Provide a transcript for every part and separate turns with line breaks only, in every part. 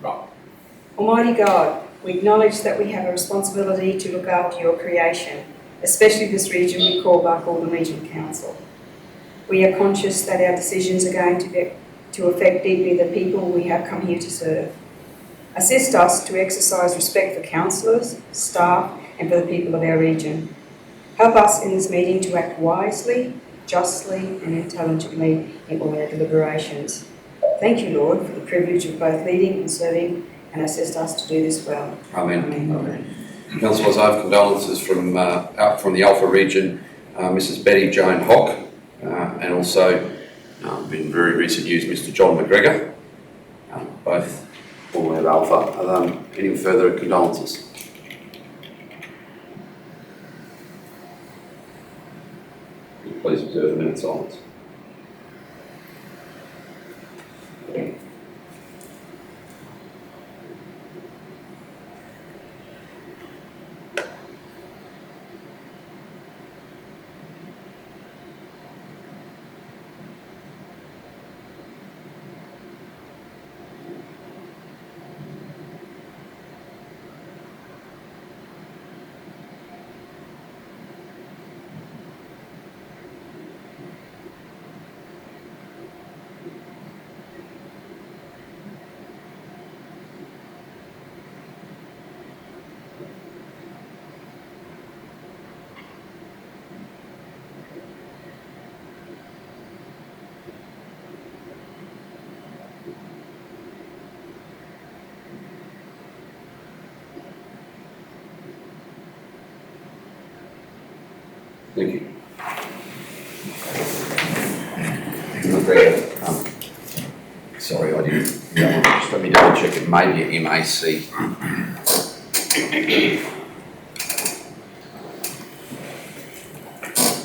Right.
Almighty God, we acknowledge that we have a responsibility to look after your creation, especially this region we call Barcaldine Regional Council. We are conscious that our decisions are going to affect deeply the people we have come here to serve. Assist us to exercise respect for councillors, staff, and for the people of our region. Help us in this meeting to act wisely, justly, and intelligently in all our deliberations. Thank you, Lord, for the privilege of both leading and serving, and assist us to do this well.
Amen.
Amen.
Councillors, I have condolences from out from the Alpha region, Mrs. Betty Joan Hock, and also in very recent years, Mr. John McGregor, both all have Alpha. Any further condolences? Please observe a minute's silence. Thank you. Sorry, I didn't. Just let me double check. It may be an MAC.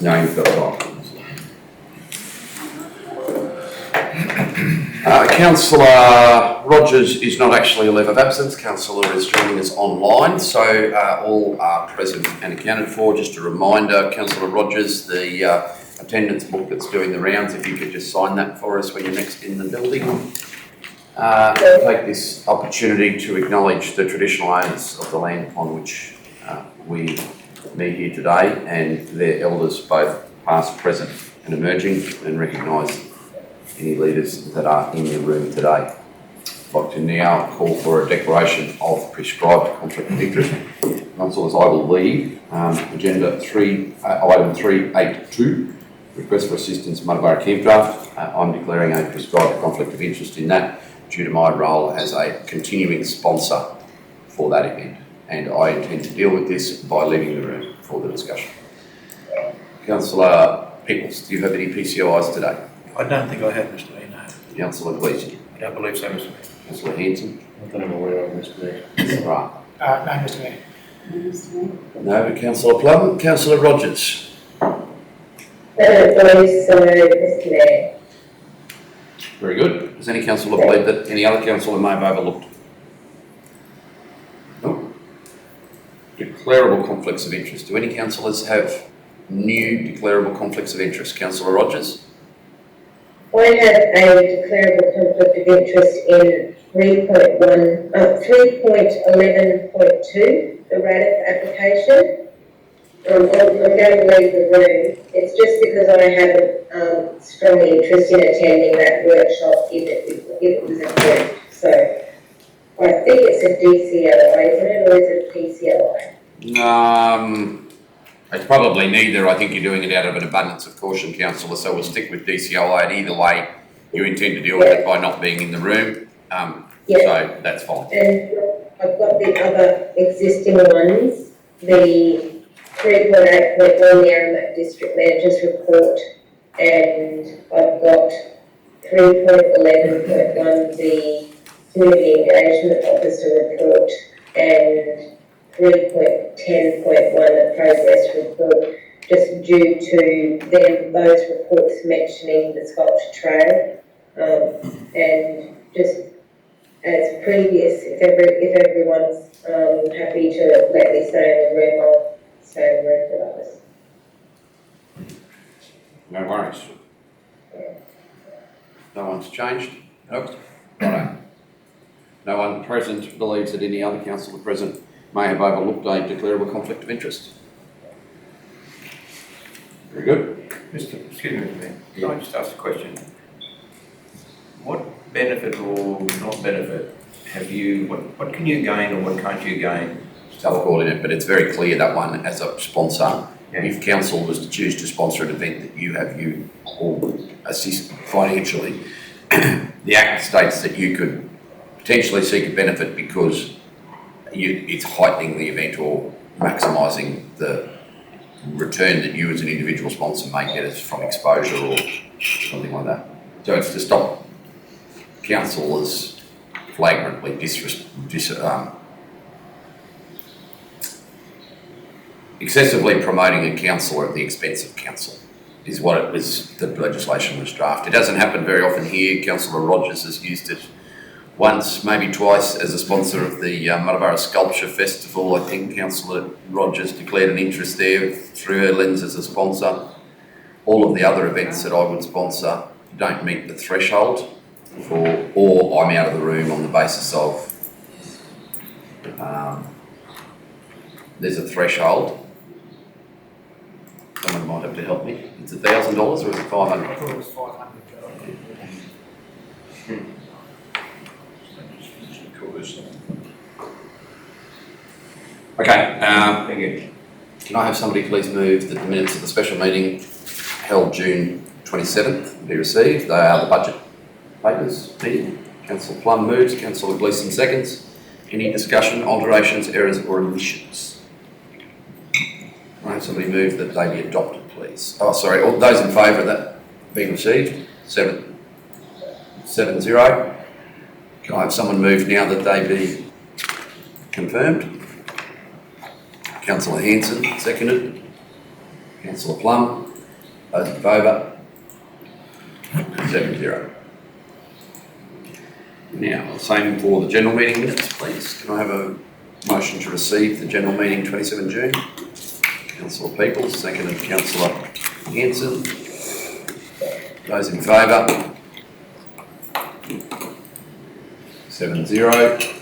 No, you've got it right. Councillor Rogers is not actually a leave of absence. Councillor is joining us online, so all are present and accounted for. Just a reminder, Councillor Rogers, the attendance book that's doing the rounds, if you could just sign that for us when you're next in the building. Take this opportunity to acknowledge the traditional owners of the land upon which we meet here today and their elders, both past, present and emerging, and recognise any leaders that are in the room today. I'd like to now call for a declaration of prescribed conflict of interest. Councillors, I will lead agenda item 382, request for assistance Muddabara Camp Draft. I'm declaring a prescribed conflict of interest in that due to my role as a continuing sponsor for that event, and I intend to deal with this by leaving the room for the discussion. Councillor Pickles, do you have any PCOIs today?
I don't think I have, Mr. Mayor, no.
Councillor Gleeson?
I don't believe so, Mr. Mayor.
Councillor Hanson?
Not that I'm aware of, Mr. Mayor.
Right.
No, Mr. Mayor.
No, but Councillor Plum. Councillor Rogers?
I don't believe so, Mr. Mayor.
Very good. Does any councillor believe that any other councillor may have overlooked? No. Declarable conflicts of interest. Do any councillors have new declarable conflicts of interest? Councillor Rogers?
I have a declarable conflict of interest in 3.11.2, the RADIF application. I'm going to leave the room. It's just because I have a strong interest in attending that workshop if it was approved. So I think it's a DCLI, isn't it, or is it a PCLI?
It's probably neither. I think you're doing it out of an abundance of caution, councillor, so we'll stick with DCLI, and either way you intend to deal with it by not being in the room, so that's fine.
And I've got the other existing ones, the 3.8.1, the Aramat District Manager's Report, and I've got 3.11.1, the Community Engagement Officer Report, and 3.10.1, the Progress Report, just due to those reports mentioning the Sculpture Trail, and just as previous, if everyone's happy to let me stay in the room, I'll stay in the room for those.
No worries. No one's changed? Nope. Right. No one present believes that any other councillor present may have overlooked a declarable conflict of interest. Very good.
Excuse me, can I just ask a question? What benefit or not benefit have you, what can you gain or what can't you gain?
I'll call it, but it's very clear that one as a sponsor,
Yeah.
if council was to choose to sponsor an event that you or assist financially, the Act states that you could potentially seek a benefit because it's heightening the event or maximising the return that you as an individual sponsor may get as from exposure or something like that. So it's to stop councillors flagrantly excessively promoting a councillor at the expense of council is what it was, the legislation was drafted. It doesn't happen very often here. Councillor Rogers has used it once, maybe twice, as a sponsor of the Muttaburra Sculpture Festival. I think Councillor Rogers declared an interest there through her lens as a sponsor. All of the other events that I would sponsor don't meet the threshold for, or I'm out of the room on the basis of there's a threshold. Someone might have to help me. It's $1,000 or is it $500?
I thought it was 500.
Okay,
Thank you.
can I have somebody please move that the minutes of the special meeting held June 27th be received? They are the budget papers. Councillor Plum moves, Councillor Gleeson seconds. Any discussion, alterations, errors or omissions? Can I have somebody move that they be adopted, please? Oh, sorry, all those in favour of that being received? 7-0. Can I have someone move now that they be confirmed? Councillor Hanson, seconded. Councillor Plum, those in favour? 7-0. Now, same for the general meeting minutes, please. Can I have a motion to receive the general meeting 27 June? Councillor Peoples, seconded Councillor Hanson. Those in favour? 7-0.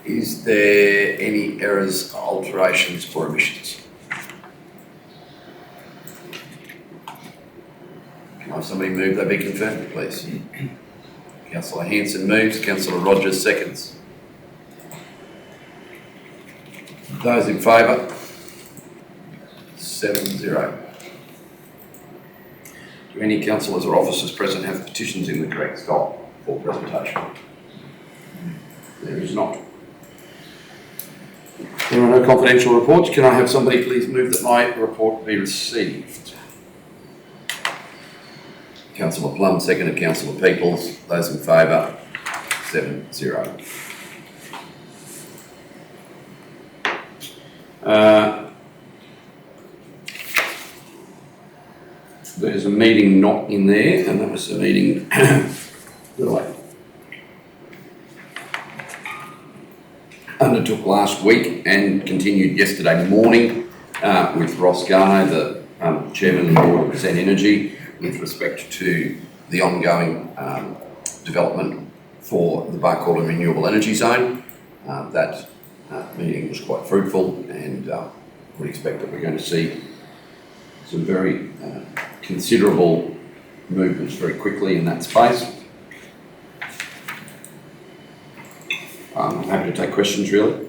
Is there any errors, alterations or omissions? Can I have somebody move they be confirmed, please? Councillor Hanson moves, Councillor Rogers seconds. Those in favour? 7-0. Do any councillors or officers present have petitions in the correct style for presentation? There is not. There are no confidential reports. Can I have somebody please move that my report be received? Councillor Plum, seconded Councillor Peoples. Those in favour, 7-0. There's a meeting not in there, and that was a meeting that I undertook last week and continued yesterday morning with Ross Garno, the Chairman of the Board of Zen Energy, with respect to the ongoing development for the Barcaldine Renewable Energy Zone. That meeting was quite fruitful, and we expect that we're going to see some very considerable movements very quickly in that space. I'm happy to take questions, really.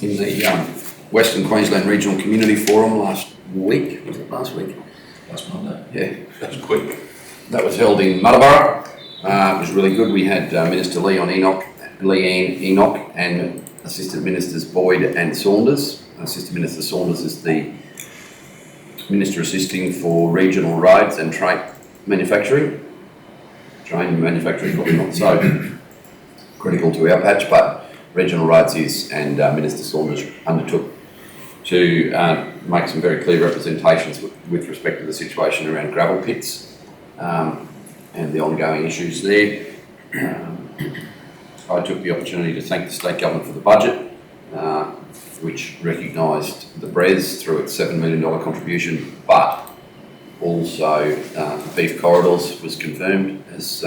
In the Western Queensland Regional Community Forum last week, was it last week?
Last Monday.
Yeah, that was quick. That was held in Muttaburra. It was really good. We had Minister Leanne Enoch and Assistant Ministers Boyd and Saunders. Assistant Minister Saunders is the Minister assisting for regional roads and train manufacturing. Train manufacturing probably not so critical to our patch, but regional roads is, and Minister Saunders undertook to make some very clear representations with respect to the situation around gravel pits and the ongoing issues there. I took the opportunity to thank the state government for the budget, which recognised the BRES through its $7 million contribution, but Also, beef corridors was confirmed as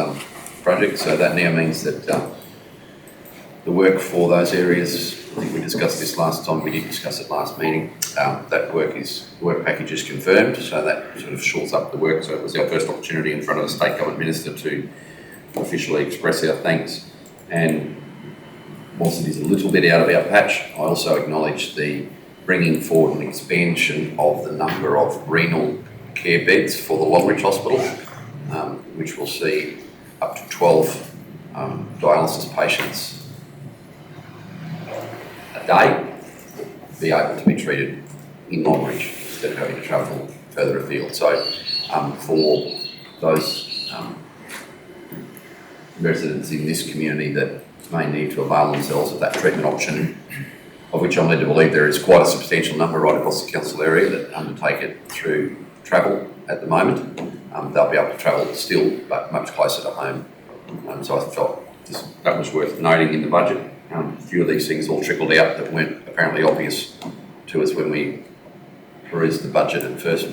project, so that now means that the work for those areas, I think we discussed this last time, we did discuss it last meeting, that work package is confirmed, so that sort of shorts up the work. So it was our first opportunity in front of the State Government Minister to officially express our thanks. And whilst it is a little bit out of our patch, I also acknowledge the bringing forward an expansion of the number of renal care beds for the Longreach Hospital, which will see up to 12 dialysis patients a day be able to be treated in Longreach instead of having to travel further afield. So for those residents in this community that may need to avail themselves of that treatment option, of which I'm led to believe there is quite a substantial number right across the council area that undertake it through travel at the moment. They'll be able to travel still, but much closer to home. So I felt that was worth noting in the budget. A few of these things all trickled out that weren't apparently obvious to us when we perused the budget at our first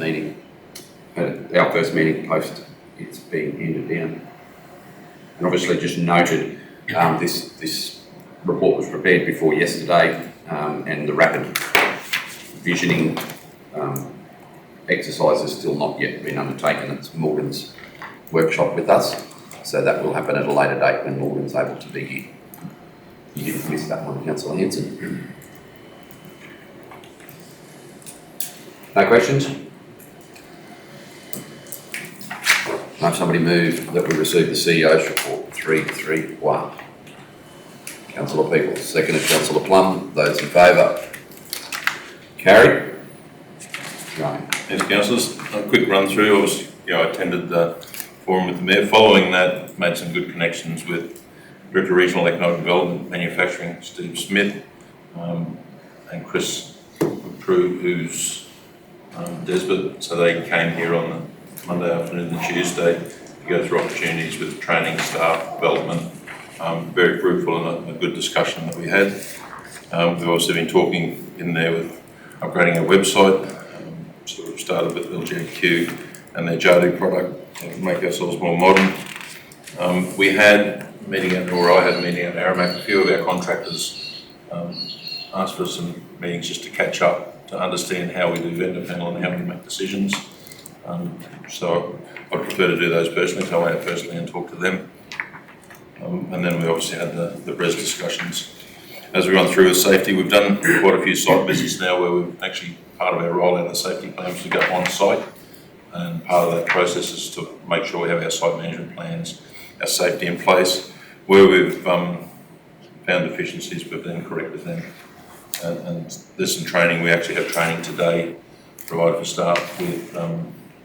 meeting post it's being handed down. And obviously just noted, this report was prepared before yesterday, and the rapid visioning exercise has still not yet been undertaken. It's Morgan's workshop with us, so that will happen at a later date when Morgan's able to be here. You didn't miss that one, Councillor Hanson. No questions? Now somebody move that we receive the CEO's report 331. Councillor Peoples, seconded Councillor Plum. Those in favour? Carried. Right.
Yes, councillors, a quick run through. Obviously, I attended the forum with the Mayor. Following that, made some good connections with Director of Regional Economic Development Manufacturing, Steve Smith, and Chris Prue, who's Desbert. So they came here on the Monday afternoon and Tuesday to go through opportunities with training, staff development. Very fruitful and a good discussion that we had. We've also been talking in there with upgrading our website. So we've started with LGQ and their Jadu product to make ourselves more modern. We had a meeting at, or I had a meeting at Aramac. A few of our contractors asked for some meetings just to catch up, to understand how we do vendor panel and how we make decisions. So I'd prefer to do those personally, go out personally and talk to them. And then we obviously had the RES discussions. As we run through with safety, we've done quite a few site visits now where we've actually, part of our rollout of safety plans to go on site. And part of that process is to make sure we have our site management plans, our safety in place. Where we've found deficiencies, we've then corrected them. And there's some training, we actually have training today provided for staff with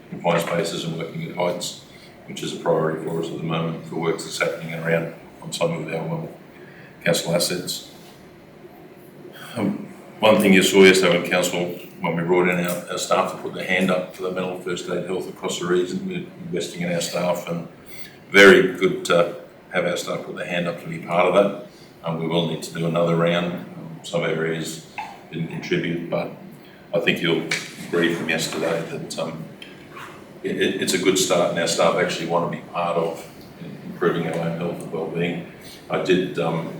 confined spaces and working at heights, which is a priority for us at the moment for works that's happening around on some of our council assets. One thing you saw yesterday in council, when we brought in our staff to put their hand up for the mental first aid health across the region, we're investing in our staff, and very good to have our staff put their hand up to be part of that. We will need to do another round. Some areas didn't contribute, but I think you'll agree from yesterday that it's a good start, and our staff actually want to be part of improving our own health and wellbeing. I did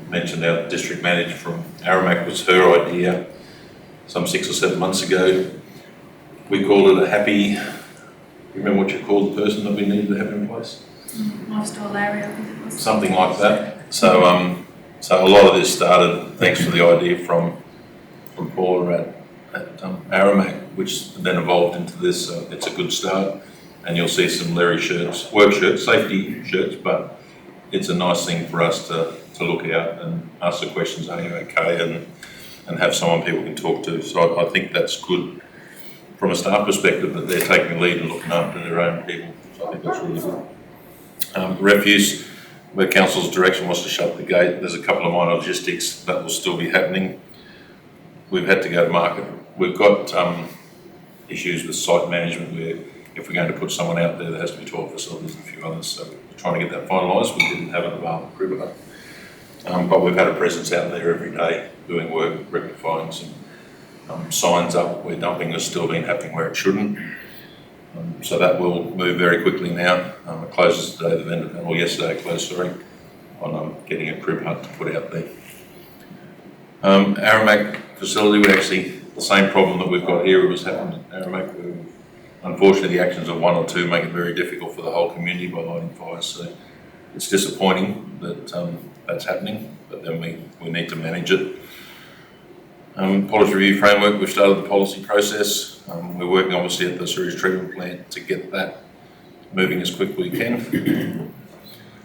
mention our district manager from Aramac, was her idea some 6 or 7 months ago. We called it a happy, remember what you called the person that we needed to have in place?
Lifestyle area, I think it was.
Something like that. So so a lot of this started thanks to the idea from Paula at Aramac, which then evolved into this. So it's a good start, and you'll see some Larry shirts, work shirts, safety shirts, but it's a nice thing for us to look out and ask the questions, are you okay, and have someone people can talk to. So I think that's good from a staff perspective, that they're taking the lead and looking after their own people. So I think that's really good. Refuse, where council's direction was to shut the gate, there's a couple of minor logistics that will still be happening. We've had to go to market. We've got issues with site management where if we're going to put someone out there has to be 12 facilities and a few others. So we're trying to get that finalised. We didn't have an available crew, but we've had a presence out there every day doing work, rectifying some signs up where dumping has still been happening where it shouldn't. So that will move very quickly now. It closes today, the vendor, or yesterday it closed, sorry, on getting a crib hut to put out there. Aramac facility, we actually, the same problem that we've got here was happening at Aramac. Unfortunately, the actions of one or two make it very difficult for the whole community by lighting fires. So it's disappointing that that's happening, but then we need to manage it. Policy review framework, we've started the policy process. We're working obviously at the sewage treatment plant to get that moving as quickly as we can.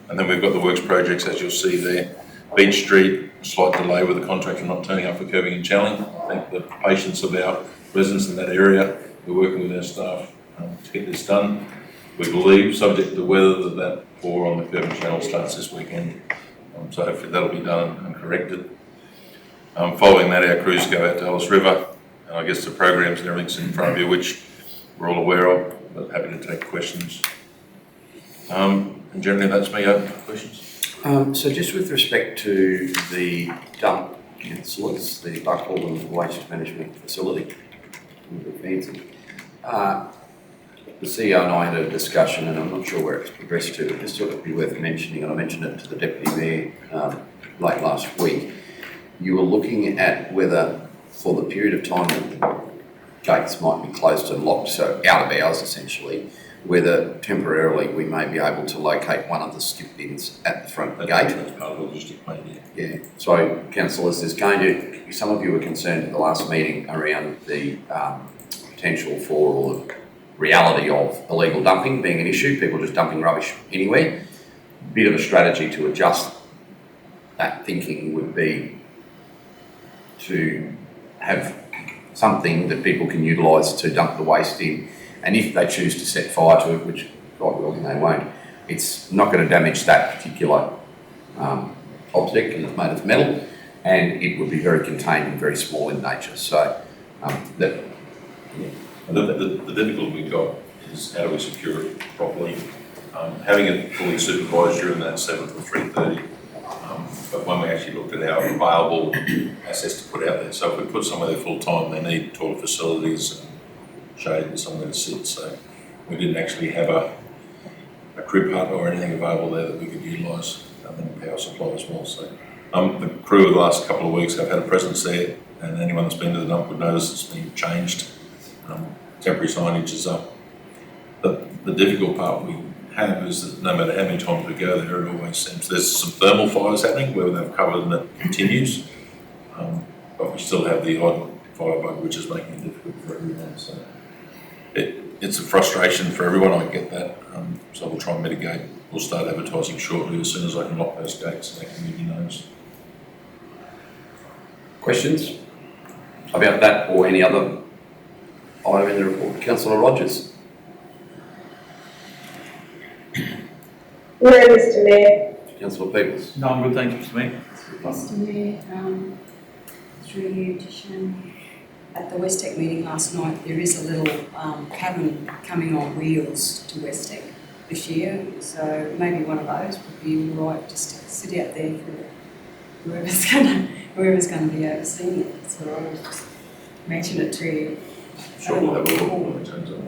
And then we've got the works projects, as you'll see there. Beach Street, slight delay with the contractor not turning up for curbing and channeling. I think the patience of our residents in that area, we're working with our staff to get this done. We believe, subject to weather, that pour on the curb and channel starts this weekend. So hopefully that'll be done and corrected. Following that, our crews go out to Alice River. I guess the programs and everything's in front of you, which we're all aware of, but happy to take questions. And generally that's me open for questions.
So just with respect to the dump councillors, the Buckhall Waste Management Facility, fancy. The CEO and I had a discussion, and I'm not sure where it's progressed to, but just thought it'd be worth mentioning, and I mentioned it to the Deputy Mayor late last week. You were looking at whether, for the period of time that the gates might be closed and locked, so out of hours essentially, whether temporarily we may be able to locate one of the skip bins at the front gate.
That's part of the logistic plan, yeah.
Yeah. So, councillors, there's going to, some of you were concerned at the last meeting around the potential for, or the reality of illegal dumping being an issue, people just dumping rubbish anywhere. Bit of a strategy to adjust that thinking would be to have something that people can utilise to dump the waste in, and if they choose to set fire to it, which God willing they won't, it's not going to damage that particular object, and it's made of metal, and it would be very contained and very small in nature. So that. Yeah.
The difficulty we've got is how do we secure it properly? Having it fully supervised during that 7 to 3:30. But when we actually looked at our available assets to put out there, so if we put someone there full time, they need toilet facilities and shade and somewhere to sit. So we didn't actually have a crib hut or anything available there that we could utilise, and then power supply as well. So the crew of the last couple of weeks have had a presence there, and anyone that's been to the dump would notice it's been changed. Temporary signage is up. But the difficult part we have is that no matter how many times we go there, it always seems there's some thermal fires happening where they've covered and it continues. But we still have the odd firebug, which is making it difficult for everyone. So it's a frustration for everyone, I get that. So we'll try and mitigate. We'll start advertising shortly as soon as I can lock those gates and that community knows.
Questions about that or any other item in the report? Councillor Rogers.
No, Mr. Mayor.
Councillor Peebles.
No, I'm good, thanks, Mr. Mayor.
Mr Mayor, through you, Tishan, at the Westec meeting last night, there is a little cabin coming on wheels to Westec this year, so maybe one of those would be all right just to sit out there for whoever's going to be overseeing it. So I'll just mention it to you.
Sure, we'll have a look when it turns up.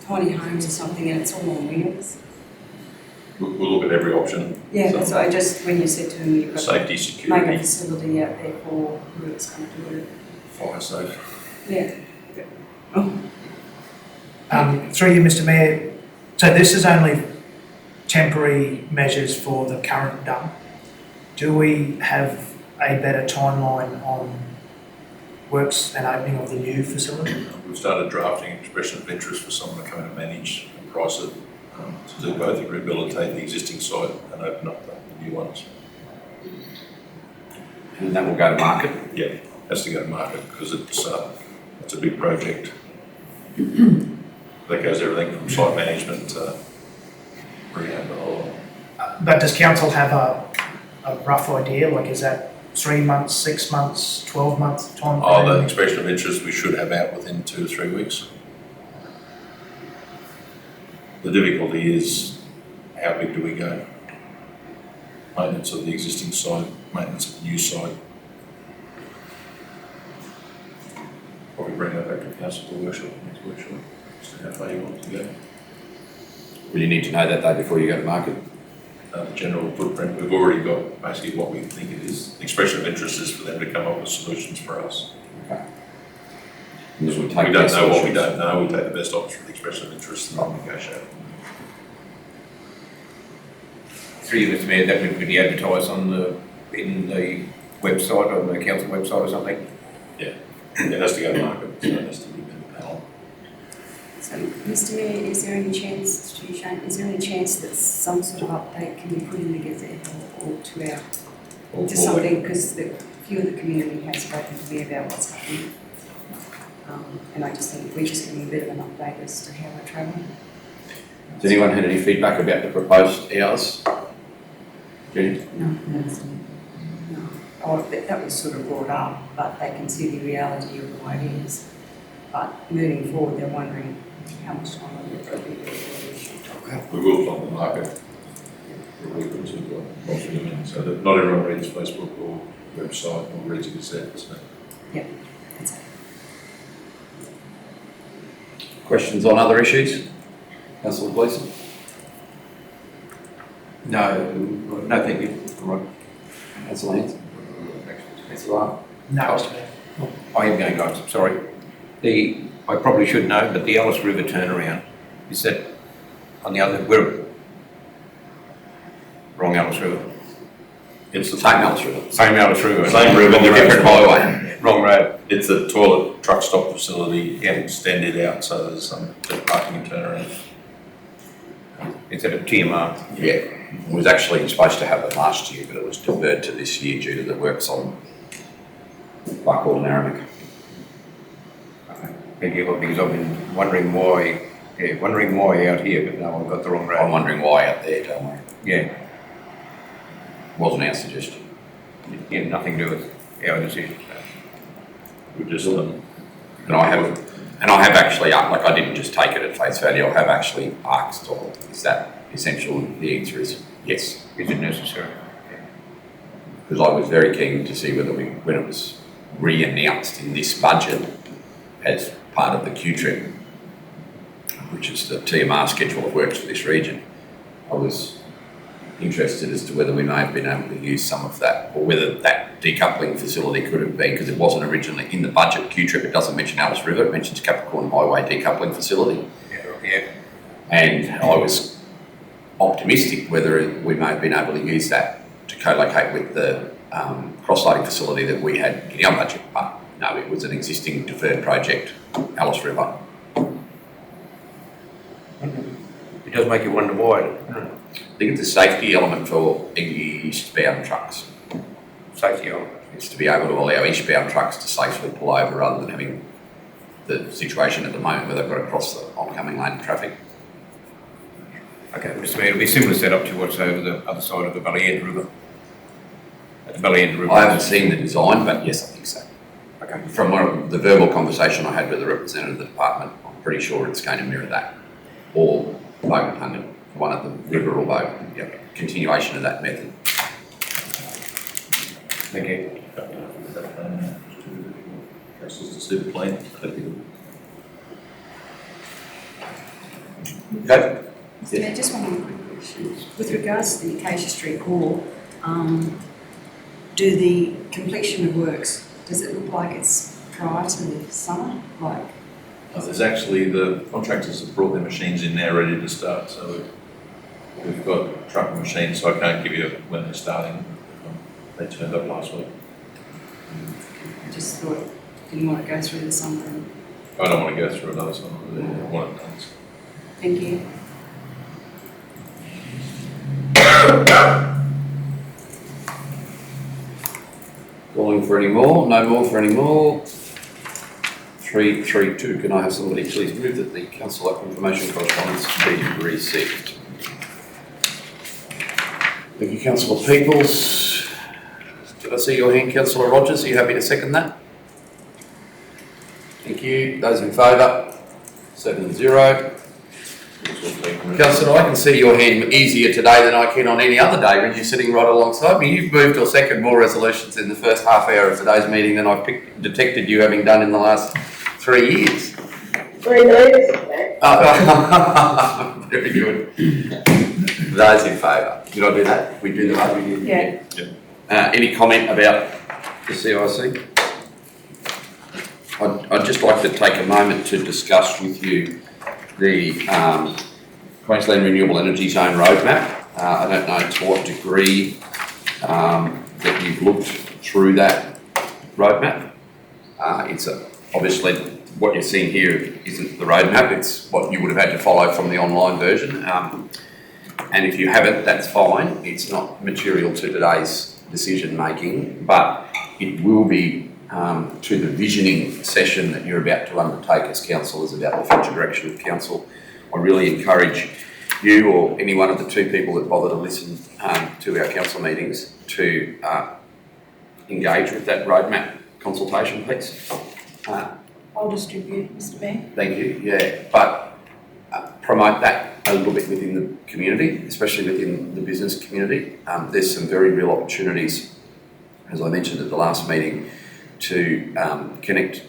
Tiny homes or something, and it's all on wheels.
We'll look at every option.
Yeah,
So,
that's what I just, when you said to me, you've got
safety,
to make a
security,
facility out there for whoever's going to do it.
fire safe.
Yeah.
Through you, Mr. Mayor, so this is only temporary measures for the current dump. Do we have a better timeline on works and opening of the new facility?
We've started drafting expression of interest for someone to come in and manage and price it, to do both rehabilitate the existing site and open up the new ones.
And that will go to market.
Yeah, has to go to market because it's a big project. That goes everything from site management to rehab and all.
But does council have a rough idea, like is that 3 months, 6 months, 12 months time frame?
The expression of interest we should have out within 2 or 3 weeks. The difficulty is how big do we go? Maintenance of the existing site, maintenance of the new site. probably bring that back to council for workshop, next workshop, see how far you want to go.
Will you need to know that day before you go to market?
The general footprint, we've already got basically what we think it is. The expression of interest is for them to come up with solutions for us.
And this will
We
take
don't
their
know what we
solutions.
don't know, we take the best option for the expression of interest and negotiate.
Through you, Mr Mayor, that would be advertised in the website, on the council website or something?
It has to go to market, so it has to be in the panel.
So, Mr Mayor, is there any chance, to you, Shane, is there any chance that some sort of update can be put in the Gazette or to our, to something, because a few of the community has spoken to me about what's happening. And I just think we're just getting a bit of an update as to how we're travelling.
Has anyone had any feedback about the proposed hours? Judy?
No. Oh, that was sort of brought up, but they can see the reality of the way it is. But moving forward, they're wondering how much time will it be.
We will on the market for a week or two, so that not everyone reads Facebook or website or reads a Gazette, so.
Yep, that's it.
Questions on other issues? Councillor Gleeson?
No, thank you. All right.
Councillor Hanson? Councillor Hart?
No, Mr Mayor.
I am going, guys, sorry. I probably should know, but the Alice River turnaround, is that on the other, wrong Alice River.
It's the same Alice River.
Same Alice River.
Same river,
On a different highway.
Wrong road.
It's a toilet truck stop facility extended out, so there's some parking and turnaround.
Instead of TMR.
Yeah, it was actually supposed to happen last year, but it was deferred to this year due to the works on Buckhall and Aramic.
Thank you, because I've been wondering why out here, but no, I've got the wrong
I'm
road.
wondering why out there, don't worry.
Yeah,
Wasn't our suggestion.
yeah, nothing to do with our decision.
We just,
And I have actually, like, I didn't just take it at face value, I have actually asked, or is that essential? The answer is yes.
Is it necessary?
Because I was very keen to see whether when it was re-announced in this budget as part of the Q-Trip, which is the TMR schedule of works for this region, I was interested as to whether we may have been able to use some of that, or whether that decoupling facility could have been, because it wasn't originally in the budget Q-Trip, it doesn't mention Alice River, it mentions Capricorn Highway decoupling facility.
Yeah.
And I was optimistic whether we may have been able to use that to co-locate with the cross-loading facility that we had in our budget, but no, it was an existing deferred project, Alice River.
It does make you wonder why.
I think it's a safety element for eastbound trucks.
Safety element.
It's to be able to allow eastbound trucks to safely pull over rather than having the situation at the moment where they've got to cross the oncoming lane of traffic.
Okay, Mr Mayor, it'll be similar setup to what's over the other side of the Valley End River. At the Valley End River.
I haven't seen the design, but yes, I think so.
Okay.
From the verbal conversation I had with the representative of the department, I'm pretty sure it's going to mirror that. Or Bogan Tungan, one of the river or Bogan, yeah, continuation of that method.
Thank you.
councillors to see the plan.
Okay.
Yeah, just one more quick question. With regards to the Acacia Street Hall, do the completion of works, does it look like it's prior to the summer? Like,
There's actually, the contractors have brought their machines in there ready to start, so we've got truck and machines, so I can't give you when they're starting. They turned up last week.
I just thought, didn't want to go through the summer. And,
I don't want to go through another summer, I want it done.
thank you.
Calling for any more? No more for any more? 332. Can I have somebody please move that the councillor confirmation correspondence be received? Thank you, Councillor Peoples. Did I see your hand, Councillor Rogers? Are you happy to second that? Thank you. Those in favour? 7-0. Councillor, I can see your hand easier today than I can on any other day when you're sitting right alongside me. You've moved or seconded more resolutions in the first half hour of today's meeting than I've detected you having done in the last 3 years.
I noticed that.
Very good. Those in favour? Did I do that? We do the vote? We did?
Yeah.
Any comment about the CIC? I'd just like to take a moment to discuss with you the Queensland Renewable Energy Zone roadmap. I don't know to what degree that you've looked through that roadmap. It's obviously what you're seeing here isn't the roadmap, it's what you would have had to follow from the online version. And if you haven't, that's fine. It's not material to today's decision making, but it will be to the visioning session that you're about to undertake as councillors about the future direction of council. I really encourage you or any one of the two people that bother to listen to our council meetings to engage with that roadmap consultation piece.
I'll distribute, Mr Mayor.
Thank you, yeah, but promote that a little bit within the community, especially within the business community. There's some very real opportunities, as I mentioned at the last meeting, to connect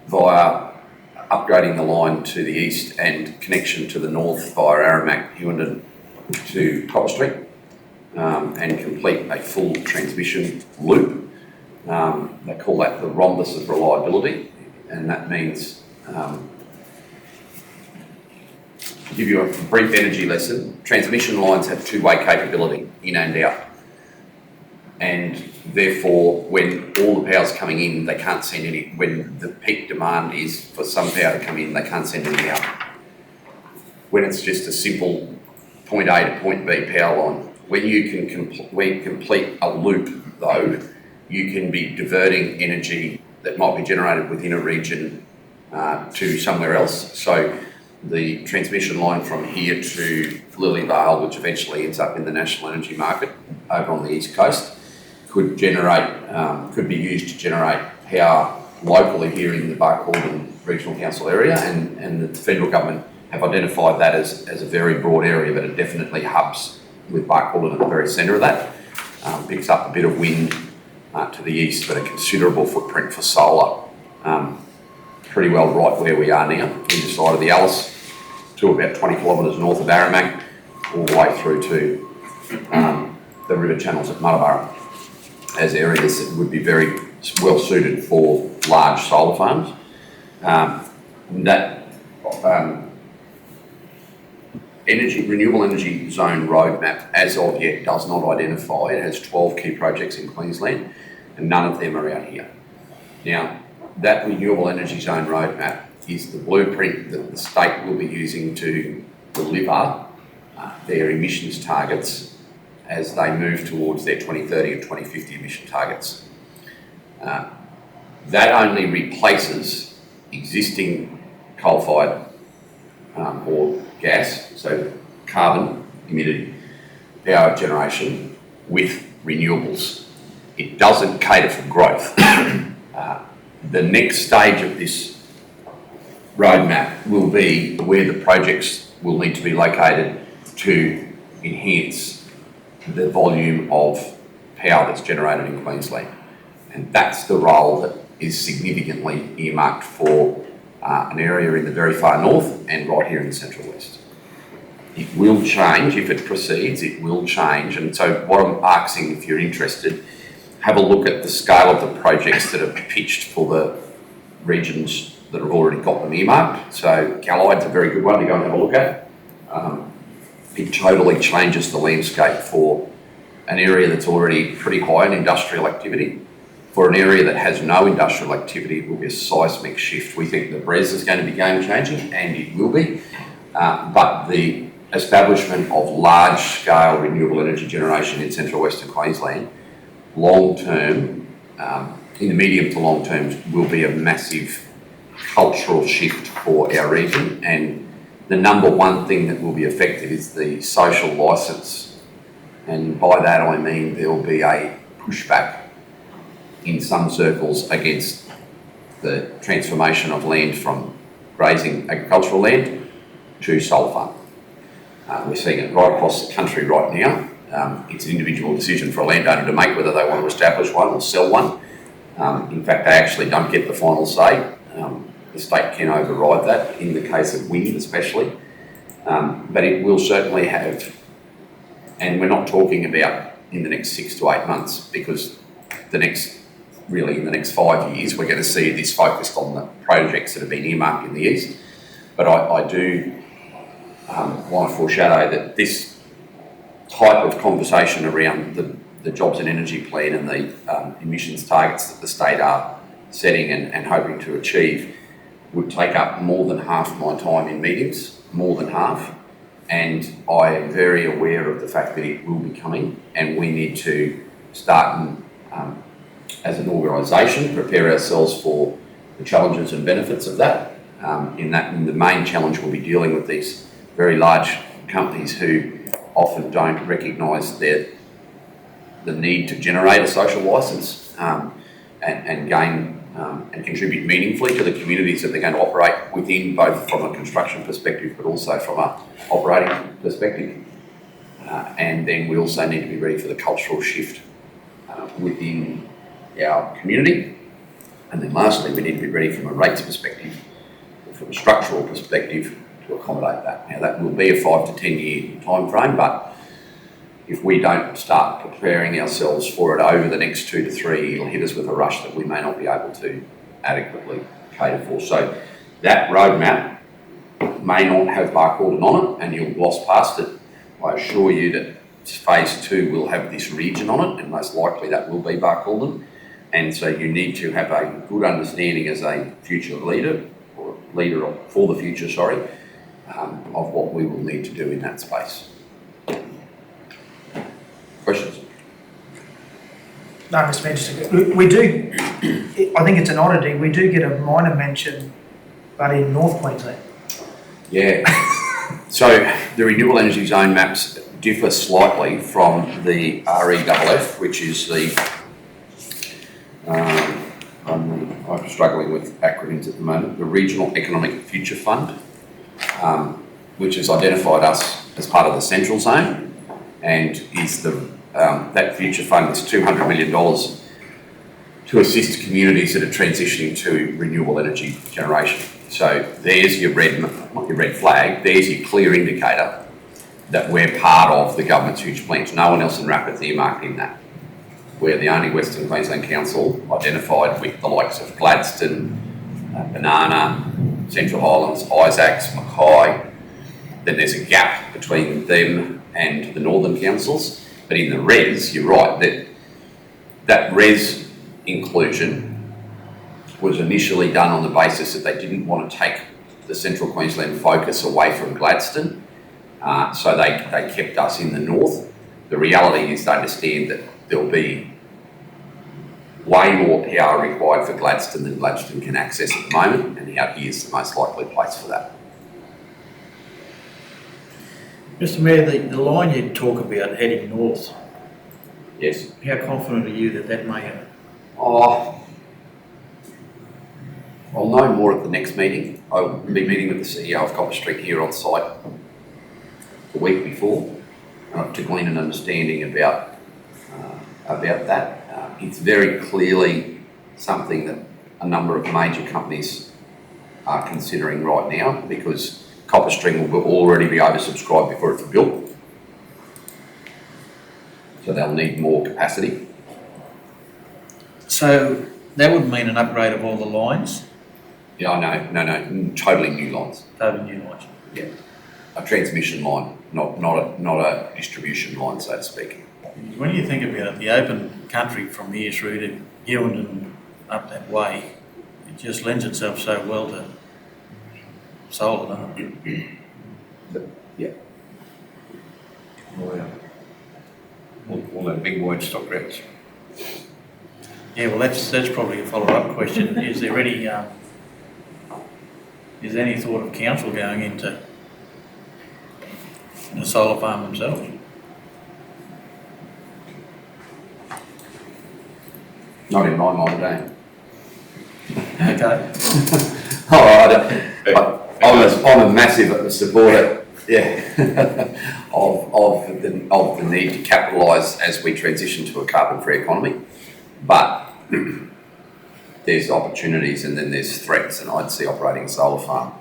via upgrading the line to the east and connection to the north via Aramac, Hewenden to Copper Street, and complete a full transmission loop. They call that the rhombus of reliability, and that means, to give you a brief energy lesson, transmission lines have two-way capability, in and out. And therefore, when all the power's coming in, they can't send any, when the peak demand is for some power to come in, they can't send any out. When it's just a simple point A to point B power line, when you can complete a loop though, you can be diverting energy that might be generated within a region to somewhere else. So the transmission line from here to Lilydale, which eventually ends up in the national energy market over on the east coast, could be used to generate power locally here in the Barcaldine Regional Council area, and the federal government have identified that as a very broad area, but it definitely hubs with Barcaldine at the very centre of that. Picks up a bit of wind to the east, but a considerable footprint for solar. Pretty well right where we are now, either side of the Alice, to about 20 kilometres north of Aramac, all the way through to the river channels at Muttaburra, as areas that would be very well suited for large solar farms. Renewable Energy Zone roadmap, as of yet, does not identify. It has 12 key projects in Queensland, and none of them are out here. Now, that Renewable Energy Zone roadmap is the blueprint that the state will be using to deliver their emissions targets as they move towards their 2030 and 2050 emission targets. That only replaces existing coal-fired or gas, so carbon emitted power generation, with renewables. It doesn't cater for growth. The next stage of this roadmap will be where the projects will need to be located to enhance the volume of power that's generated in Queensland. And that's the role that is significantly earmarked for an area in the very far north and right here in the central west. It will change if it proceeds, it will change. And so what I'm asking, if you're interested, have a look at the scale of the projects that are pitched for the regions that have already got them earmarked. So Gallide's a very good one to go and have a look at. It totally changes the landscape for an area that's already pretty high in industrial activity. For an area that has no industrial activity, it will be a seismic shift. We think the BREZ is going to be game changing, and it will be. But the establishment of large scale renewable energy generation in central western Queensland, long term, in the medium to long term, will be a massive cultural shift for our region. And the number one thing that will be affected is the social licence. And by that I mean there will be a pushback in some circles against the transformation of land from grazing agricultural land to solar farm. We're seeing it right across the country right now. It's an individual decision for a landowner to make whether they want to establish one or sell one. In fact, they actually don't get the final say. the state can override that in the case of wind especially. But it will certainly have, and we're not talking about in the next 6 to 8 months, because in the next 5 years, we're going to see this focused on the projects that have been earmarked in the east. But I do want to foreshadow that this type of conversation around the jobs and energy plan and the emissions targets that the state are setting and hoping to achieve would take up more than half my time in meetings, more than half. And I am very aware of the fact that it will be coming, and we need to start and, as an organisation, prepare ourselves for the challenges and benefits of that. And the main challenge will be dealing with these very large companies who often don't recognise the need to generate a social licence and gain and contribute meaningfully to the communities that they're going to operate within, both from a construction perspective but also from an operating perspective. And then we also need to be ready for the cultural shift within our community. And then lastly, we need to be ready from a rates perspective, from a structural perspective, to accommodate that. Now, that will be a 5 to 10 year time frame, but if we don't start preparing ourselves for it over the next 2 to 3, it'll hit us with a rush that we may not be able to adequately cater for. So that roadmap may not have Barcaldine on it, and you'll gloss past it. I assure you that phase 2 will have this region on it, and most likely that will be Barcaldine. And so you need to have a good understanding as a future leader, or leader for the future, of what we will need to do in that space. Questions?
No, Mr. Mayor, we do, I think it's an oddity, we do get a minor mention, but in North Queensland.
Yeah. So the renewable energy zone maps differ slightly from the REFF, which is the, I'm struggling with acronyms at the moment, the Regional Economic Future Fund, which has identified us as part of the Central Zone, and is that future fund is $200 million to assist communities that are transitioning to renewable energy generation. So there's your not your red flag, there's your clear indicator that we're part of the government's huge plans. No one else in RAPID's earmarked in that. We're the only Western Queensland Council identified with the likes of Gladstone, Banana, Central Highlands, Isaacs, Mackay. Then there's a gap between them and the Northern Councils. But in the RES, you're right, that RES inclusion was initially done on the basis that they didn't want to take the Central Queensland focus away from Gladstone. So they kept us in the north. The reality is they understand that there'll be way more power required for Gladstone than Gladstone can access at the moment, and out here is the most likely place for that.
Mr. Mayor, the line you talk about heading north,
Yes.
how confident are you that that may happen?
Oh, I'll know more at the next meeting. I'll be meeting with the CEO of Copper Street here on site the week before to glean an understanding about that. It's very clearly something that a number of major companies are considering right now, because Copper String will already be oversubscribed before it's built. So they'll need more capacity.
So that would mean an upgrade of all the lines,
Yeah, no, totally new lines.
totally new lines.
Yeah, a transmission line, not a distribution line, so to speak.
When you think about it, the open country from here through to Gilwyn and up that way, it just lends itself so well to solar, doesn't it?
Yeah.
All that big wide stock routes.
Yeah, well, that's probably a follow-up question. Is there any thought of council going into the solar farm themselves?
Not in my mind, eh?
Okay.
I'm a massive supporter, of the need to capitalise as we transition to a carbon-free economy. But there's opportunities and then there's threats, and I'd see operating a solar farm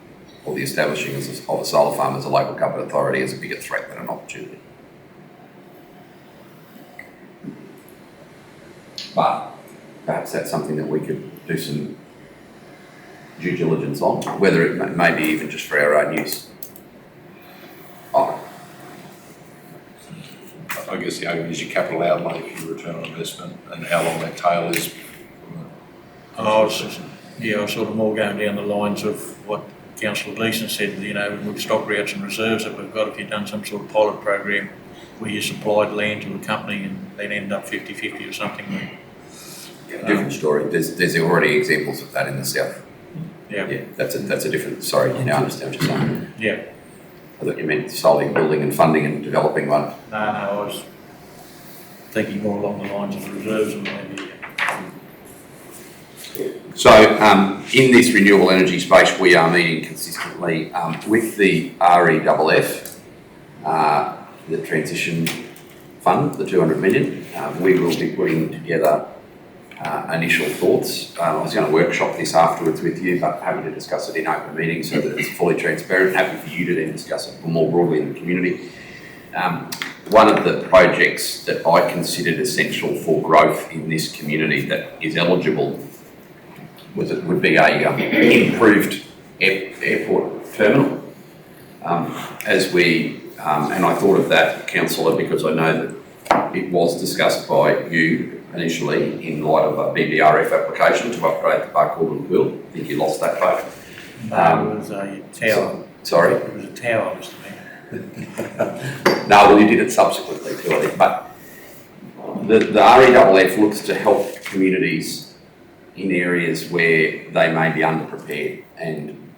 or the establishing of a solar farm as a local government authority as a bigger threat than an opportunity. But perhaps that's something that we could do some due diligence on, whether it may be even just for our own use. Oh,
I guess the argument is your capital outlay for your return on investment and how long that tail is.
I was sort of more going down the lines of what Councillor Gleeson said, you know, with stockouts and reserves that we've got, if you've done some sort of pilot program where you supplied land to a company and then end up 50-50 or something.
different story. There's already examples of that in the south.
Yeah.
That's a different, sorry, now I understand what you're saying.
Yeah.
I thought you meant solely building and funding and developing one.
No, I was thinking more along the lines of reserves and maybe.
So in this renewable energy space, we are meeting consistently with the REFF, the transition fund, the 200 million. We will be putting together initial thoughts. I was going to workshop this afterwards with you, but happy to discuss it in open meeting so that it's fully transparent. Happy for you to then discuss it more broadly in the community. One of the projects that I considered essential for growth in this community that is eligible would be a improved airport terminal. As we, and I thought of that, Councillor, because I know that it was discussed by you initially in light of a BBRF application to upgrade the Barcaldine Pool. I think you lost that vote.
It was a tower.
Sorry?
It was a tower, Mr. Mayor.
No, well, you did it subsequently to it, but the REFF looks to help communities in areas where they may be underprepared, and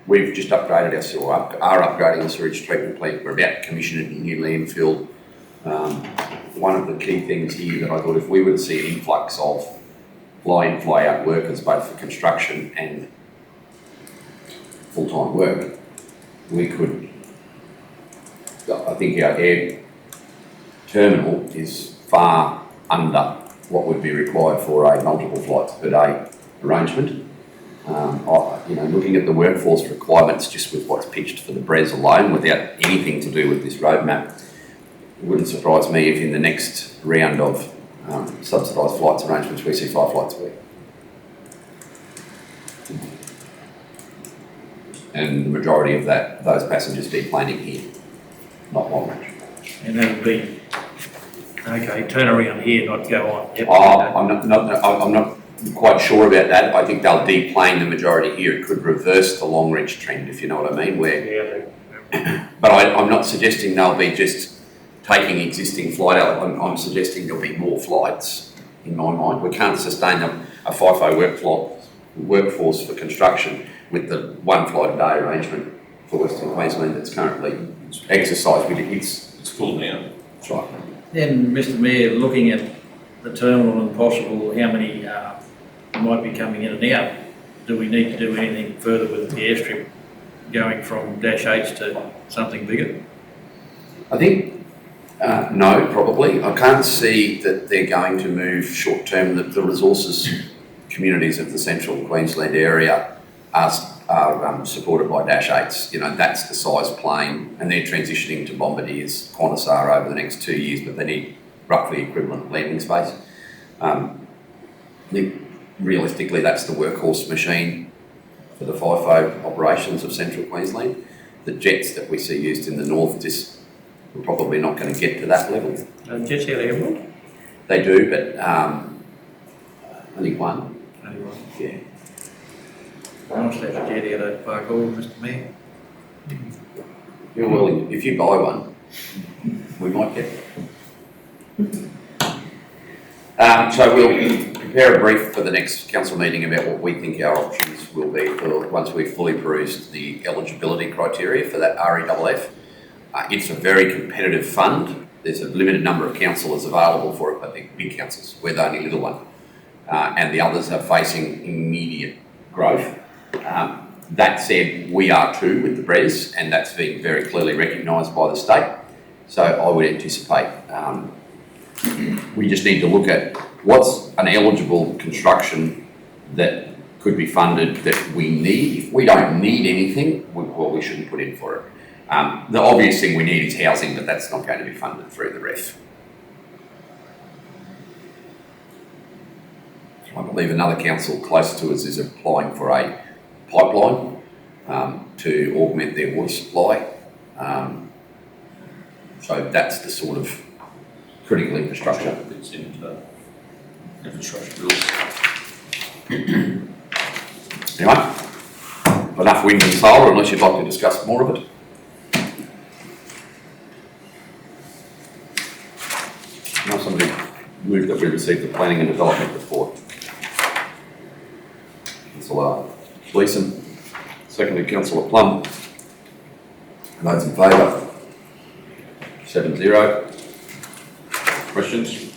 we've just upgraded our sewer, are upgrading the sewage treatment plant. We're about to commission a new landfill. One of the key things here that I thought if we were to see an influx of fly-in, fly-out workers, both for construction and full-time work, we could, I think our air terminal is far under what would be required for a multiple flights per day arrangement. Looking at the workforce requirements just with what's pitched for the BRES alone, without anything to do with this roadmap, it wouldn't surprise me if in the next round of subsidised flights arrangements we see 5 flights a week. And the majority of those passengers deplaning here, not Long Range.
And that would be, okay, turn around here, not go on. Yep.
I'm not quite sure about that. I think they'll deplane the majority here. It could reverse the Long Reach trend, if you know what I mean. But I'm not suggesting they'll be just taking existing flight out. I'm suggesting there'll be more flights, in my mind. We can't sustain a FIFO workforce for construction with the 1 flight a day arrangement for Western Queensland that's currently exercised. It's
full now.
That's right.
Then, Mr. Mayor, looking at the terminal and possible how many might be coming in and out, do we need to do anything further with the airstrip going from Dash 8s to something bigger?
I think no, probably. I can't see that they're going to move short term. That the resources communities of the central Queensland area are supported by Dash 8s. You know, that's the size plane, and they're transitioning to Bombardiers Qantas are over the next 2 years, but they need roughly equivalent landing space. Realistically, that's the workhorse machine for the FIFO operations of central Queensland. The jets that we see used in the north just we're probably not going to get to that level.
Jets out airport?
They do, but only one.
Only one.
Yeah.
I must have a jet out at Barcaldine, Mr. Mayor.
You're willing, if you buy one, we might get it. So we'll prepare a brief for the next council meeting about what we think our options will be for once we've fully perused the eligibility criteria for that REFF. It's a very competitive fund. There's a limited number of councillors available for it, but they're big councils. We're the only little one. And the others are facing immediate growth. That said, we are too with the BRES, and that's been very clearly recognised by the state. So I would anticipate we just need to look at what's an eligible construction that could be funded that we need. If we don't need anything, we shouldn't put in for it. The obvious thing we need is housing, but that's not going to be funded through the ref. I believe another council close to us is applying for a pipeline to augment their water supply. So that's the sort of critical infrastructure.
It's into infrastructure bills.
Anyway, enough wind and solar unless you'd like to discuss more of it. Now somebody move that we receive the planning and development report. Councillor Gleeson, seconded Councillor Plum. Those in favour? 7-0. Questions?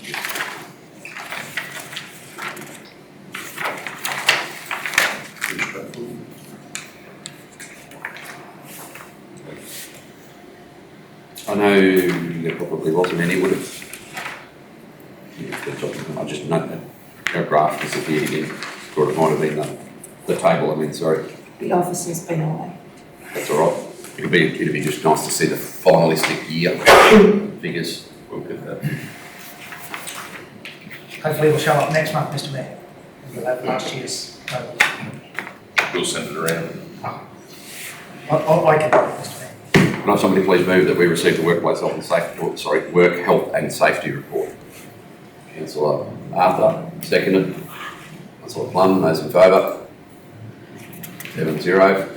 I know there probably wasn't any, would have. I just note that our graph disappeared again, or it might have been the table, I mean, sorry.
The officer's been away.
That's all right. It'd be just nice to see the finalistic year figures. We'll get that.
Hopefully it'll show up next month, Mr Mayor. You'll have last year's total.
We'll send it around.
I can do it, Mr Mayor.
Can I have somebody please move that we receive the workplace health and safety, work health and safety report? Councillor Arthur, seconded. Councillor Plum, those in favour? 7-0.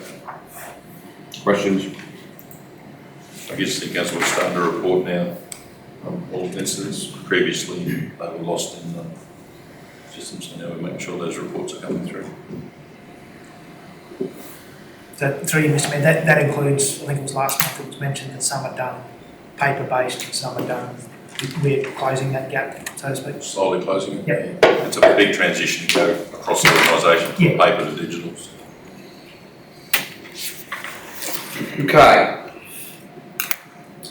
Questions?
I guess the council will start to report now on all incidents. Previously, they were lost in the system, so now we're making sure those reports are coming through.
So through you, Mr Mayor, that includes, I think it was last month it was mentioned that some are done paper-based and some are done, we're closing that gap, so to speak.
Slowly closing it.
Yep.
It's a big transition to go across the organisation from
Yeah.
paper to digital.
Okay.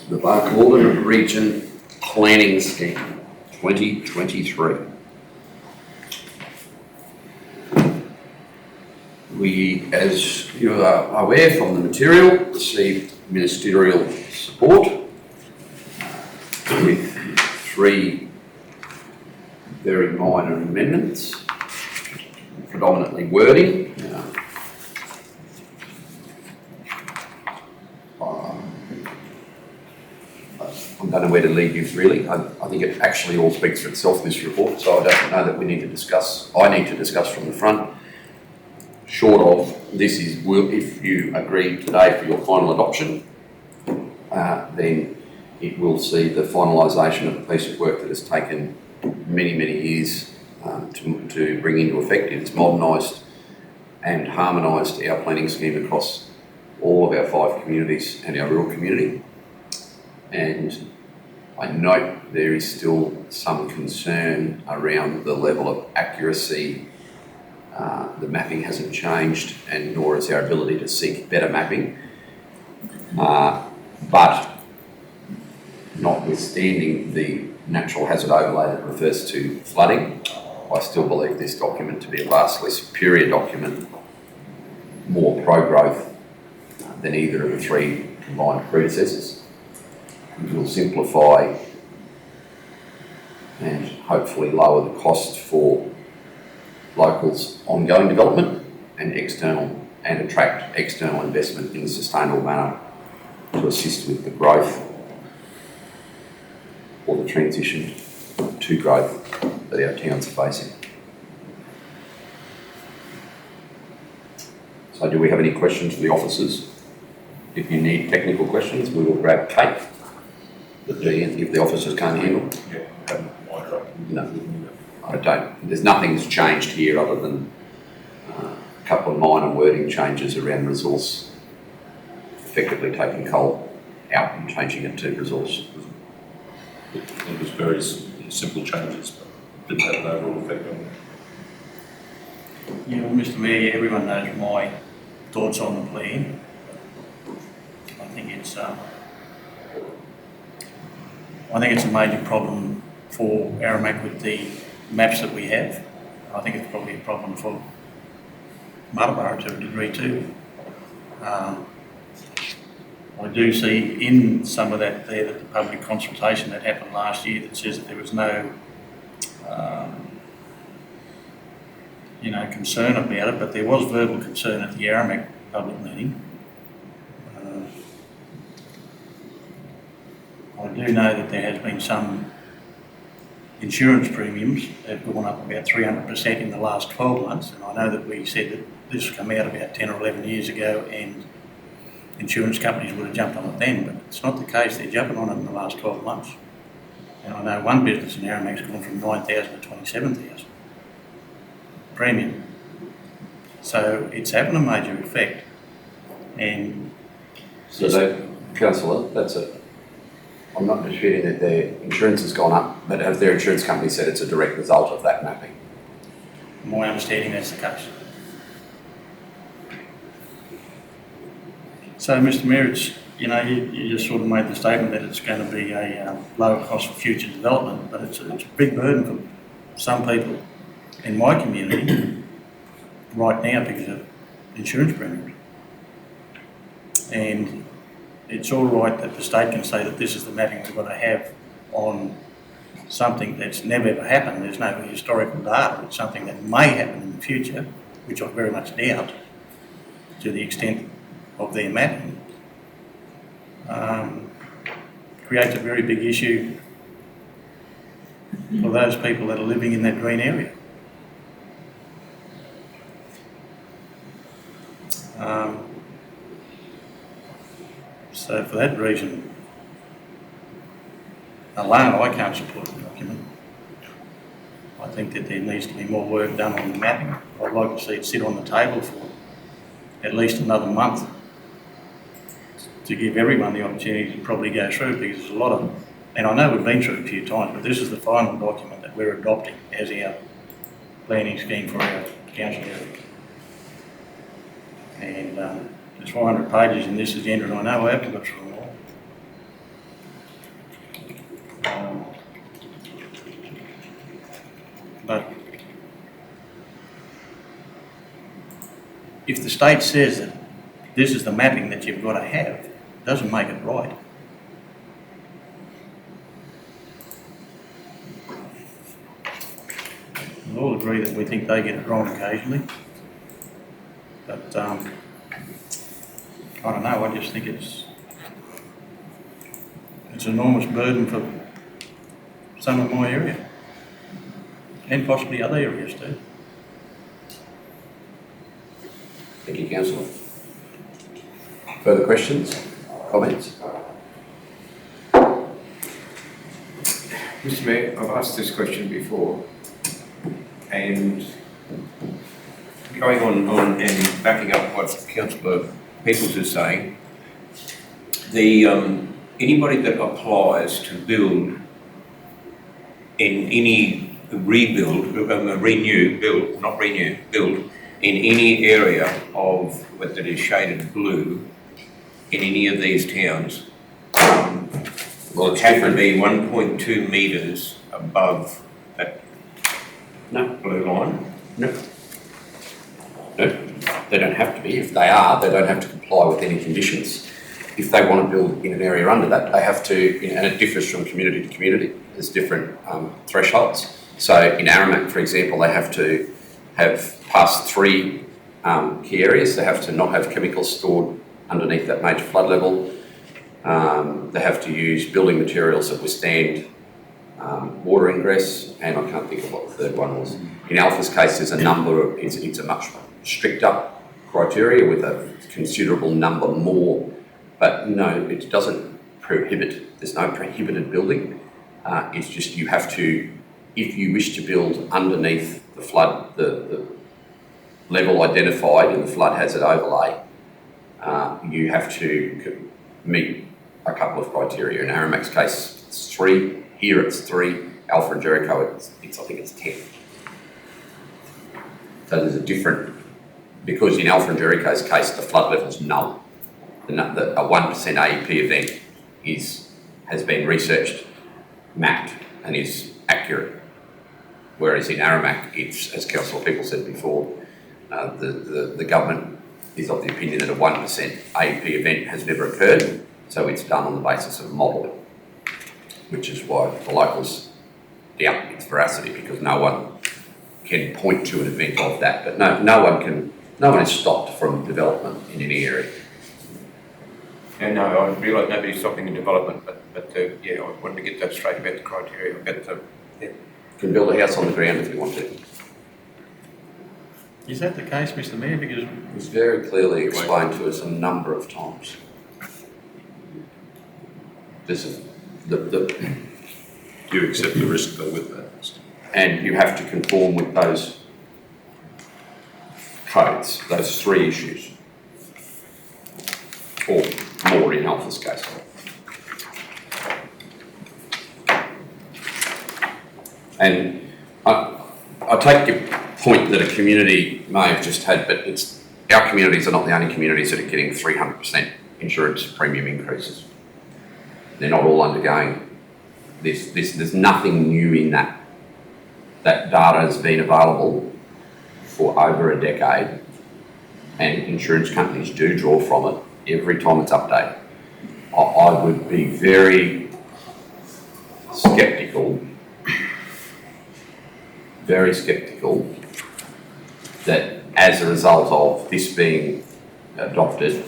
The Barcaldine Region Planning Scheme 2023. We, as you are aware from the material, received ministerial support with 3 very minor amendments, predominantly wording. I don't know where to lead you really. I think it actually all speaks for itself, this report, so I don't know that we need to discuss, I need to discuss from the front. Short of, this is, if you agree today for your final adoption, then it will see the finalisation of a piece of work that has taken many, many years to bring into effect. It's modernised and harmonised our planning scheme across all of our 5 communities and our rural community. And I note there is still some concern around the level of accuracy. The mapping hasn't changed, and nor is our ability to seek better mapping. But notwithstanding the natural hazard overlay that refers to flooding, I still believe this document to be a vastly superior document, more pro-growth than either of the 3 combined predecessors. It will simplify and hopefully lower the cost for locals' ongoing development and attract external investment in a sustainable manner to assist with the growth or the transition to growth that our towns are facing. So do we have any questions for the officers? If you need technical questions, we will grab Kate. If the officers can't handle. No, I don't. There's nothing's changed here other than a couple of minor wording changes around resource, effectively taking coal out and changing it to resource.
It was very simple changes, but didn't have an overall effect on it.
Yeah, well, Mr Mayor, everyone knows my thoughts on the plan. I think it's a major problem for Aramac with the maps that we have. I think it's probably a problem for Muttaburra to a degree too. I do see in some of that there that the public consultation that happened last year that says that there was no concern about it, but there was verbal concern at the Aramac public meeting. I do know that there has been some insurance premiums that have gone up about 300% in the last 12 months, and I know that we said that this came out about 10 or 11 years ago and insurance companies would have jumped on it then, but it's not the case. They're jumping on it in the last 12 months. And I know one business in Aramac's gone from 9,000 to 27,000 premium. So it's having a major effect. And
So councillor, that's it. I'm not disputing that their insurance has gone up, but have their insurance company said it's a direct result of that mapping?
my understanding that's the case. So, Mr Mayor, it's, you just sort of made the statement that it's going to be a lower cost for future development, but it's a big burden for some people in my community right now because of insurance premiums. And it's all right that the state can say that this is the mapping we've got to have on something that's never ever happened. There's no historical data. It's something that may happen in the future, which I very much doubt to the extent of their mapping. Creates a very big issue for those people that are living in that green area. So for that reason alone, I can't support the document. I think that there needs to be more work done on the mapping. I'd like to see it sit on the table for at least another month to give everyone the opportunity to probably go through, because there's a lot of, and I know we've been through it a few times, but this is the final document that we're adopting as our planning scheme for our council area. And there's 400 pages in this agenda, and I know I haven't got through them all. But if the state says that this is the mapping that you've got to have, it doesn't make it right. We all agree that we think they get it wrong occasionally, but I don't know, I just think it's an enormous burden for some of my area, and possibly other areas too.
Thank you, councillor. Further questions, comments?
Mr Mayor, I've asked this question before, and going on and backing up what Councillor Peoples is saying, the anybody that applies to build in any build in any area of what that is shaded blue in any of these towns,
Well, it's
have to
different.
be 1.2 metres above that blue line.
No. No, they don't have to be. If they are, they don't have to comply with any conditions. If they want to build in an area under that, they have to, and it differs from community to community. There's different thresholds. So in Aramac, for example, they have to have passed 3 key areas. They have to not have chemicals stored underneath that major flood level. They have to use building materials that withstand water ingress, and I can't think of what the third one was. In Alpha's case, there's a number of, it's a much stricter criteria with a considerable number more, but no, it doesn't prohibit, there's no prohibited building. It's just you have to, if you wish to build underneath the flood, the level identified and the flood hazard overlay, you have to meet a couple of criteria. In Aramac's case, it's 3. Here it's 3. Alpha and Jericho, it's I think it's 10. So there's a different, because in Alpha and Jericho's case, the flood level's null. A 1% AEP event has been researched, mapped, and is accurate. Whereas in Aramac, it's, as Councillor People said before, The government is of the opinion that a 1% AEP event has never occurred, so it's done on the basis of modelling, which is why the locals doubt its veracity, because no one can point to an event of that, but no one is stopped from development in any area.
And no, I realise nobody's stopping the development, but yeah, I wanted to get that straight about the criteria,
You can build a house on the ground if you want to.
Is that the case, Mr Mayor? Because
It was very clearly explained to us a number of times. This is
Do you accept the risk though with that?
and you have to conform with those codes, those three issues. Or more in Alpha's case. And I take your point that a community may have just had, but our communities are not the only communities that are getting 300% insurance premium increases. They're not all undergoing this. There's nothing new in that. That data has been available for over a decade, and insurance companies do draw from it every time it's updated. I would be very sceptical that as a result of this being adopted,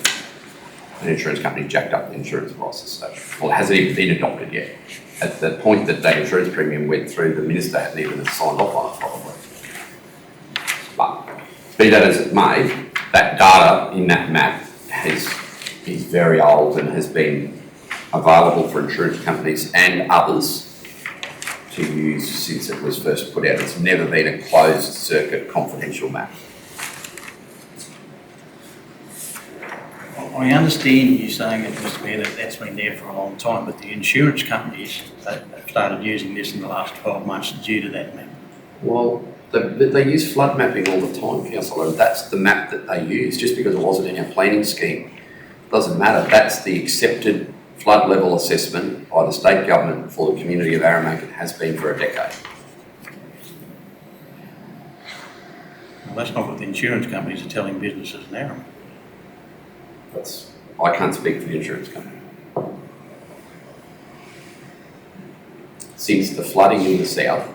an insurance company jacked up the insurance prices. Well, it hasn't even been adopted yet. At the point that insurance premium went through, the minister hadn't even signed off on it probably. But be that as it may, that data in that map is very old and has been available for insurance companies and others to use since it was first put out. It's never been a closed circuit confidential map.
I understand you saying it, Mr Mayor, that that's been there for a long time, but the insurance companies have started using this in the last 12 months due to that map.
Well, they use flood mapping all the time, Councillor, and that's the map that they use. Just because it wasn't in our planning scheme doesn't matter. That's the accepted flood level assessment by the state government for the community of Aramac. It has been for a decade.
Well, that's not what the insurance companies are telling businesses now.
I can't speak for the insurance company. Since the flooding in the south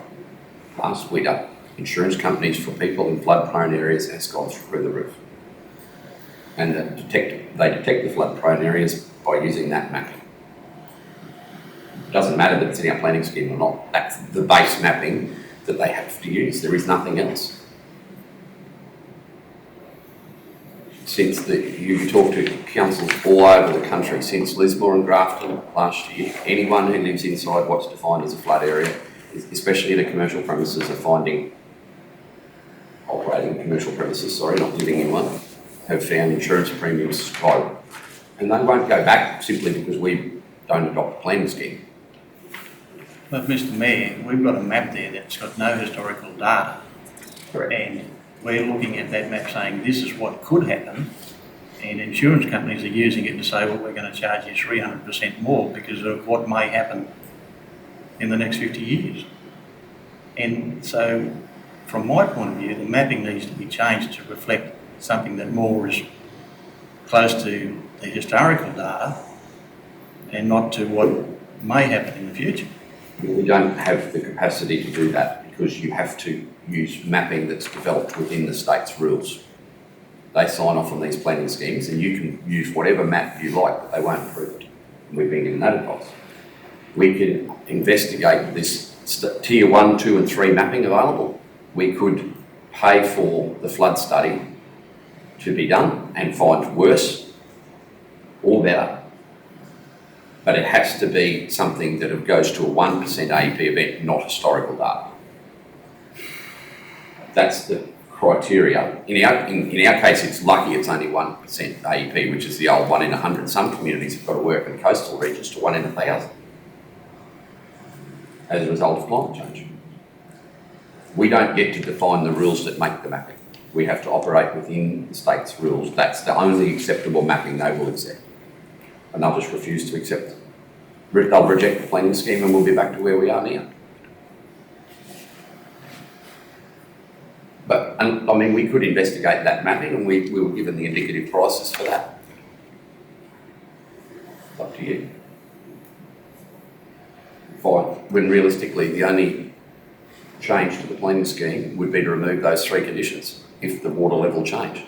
last winter, insurance companies for people in flood-prone areas has gone through the roof. And they detect the flood-prone areas by using that mapping. It doesn't matter that it's in our planning scheme or not. That's the base mapping that they have to use. There is nothing else. Since you talk to councils all over the country, since Lismore and Grafton last year, anyone who lives inside what's defined as a flood area, especially in a commercial premises, operating commercial premises, not living in one, have found insurance premiums skyrocket. And they won't go back simply because we don't adopt a planning scheme.
But Mr Mayor, we've got a map there that's got no historical data.
Correct.
And we're looking at that map saying this is what could happen, and insurance companies are using it to say, well, we're going to charge you 300% more because of what may happen in the next 50 years. And so, from my point of view, the mapping needs to be changed to reflect something that more is close to the historical data and not to what may happen in the future.
We don't have the capacity to do that because you have to use mapping that's developed within the state's rules. They sign off on these planning schemes and you can use whatever map you like, but they won't approve it. And we've been given that advice. We can investigate this tier 1, 2 and 3 mapping available. We could pay for the flood study to be done and find worse or better. But it has to be something that goes to a 1% AEP event, not historical data. That's the criteria. In our case, it's lucky it's only 1% AEP, which is the old 1 in 100. Some communities have got to work in coastal regions to 1 in 1,000 as a result of climate change. We don't get to define the rules that make the mapping. We have to operate within the state's rules. That's the only acceptable mapping they will accept. And they'll just refuse to accept it. They'll reject the planning scheme and we'll be back to where we are now. But So, and I mean, we could investigate that mapping, and we were given the indicative prices for that. Up to you. Fine, when realistically the only change to the planning scheme would be to remove those three conditions if the water level changed.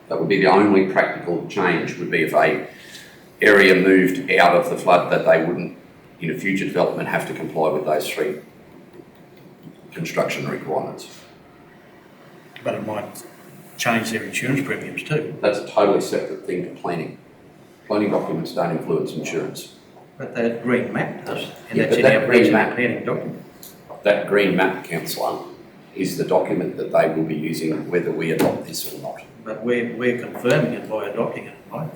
That would be the only practical change, would be if a area moved out of the flood, that they wouldn't, in a future development, have to comply with those three construction requirements.
But it might change their insurance premiums too.
That's a totally separate thing to planning. Planning documents don't influence insurance.
But that green map does, and
Yeah,
that's
but
in
that
our
green
regional
map-
planning document.
That green map, councillor, is the document that they will be using whether we adopt this or not.
But we're confirming it by adopting it, right?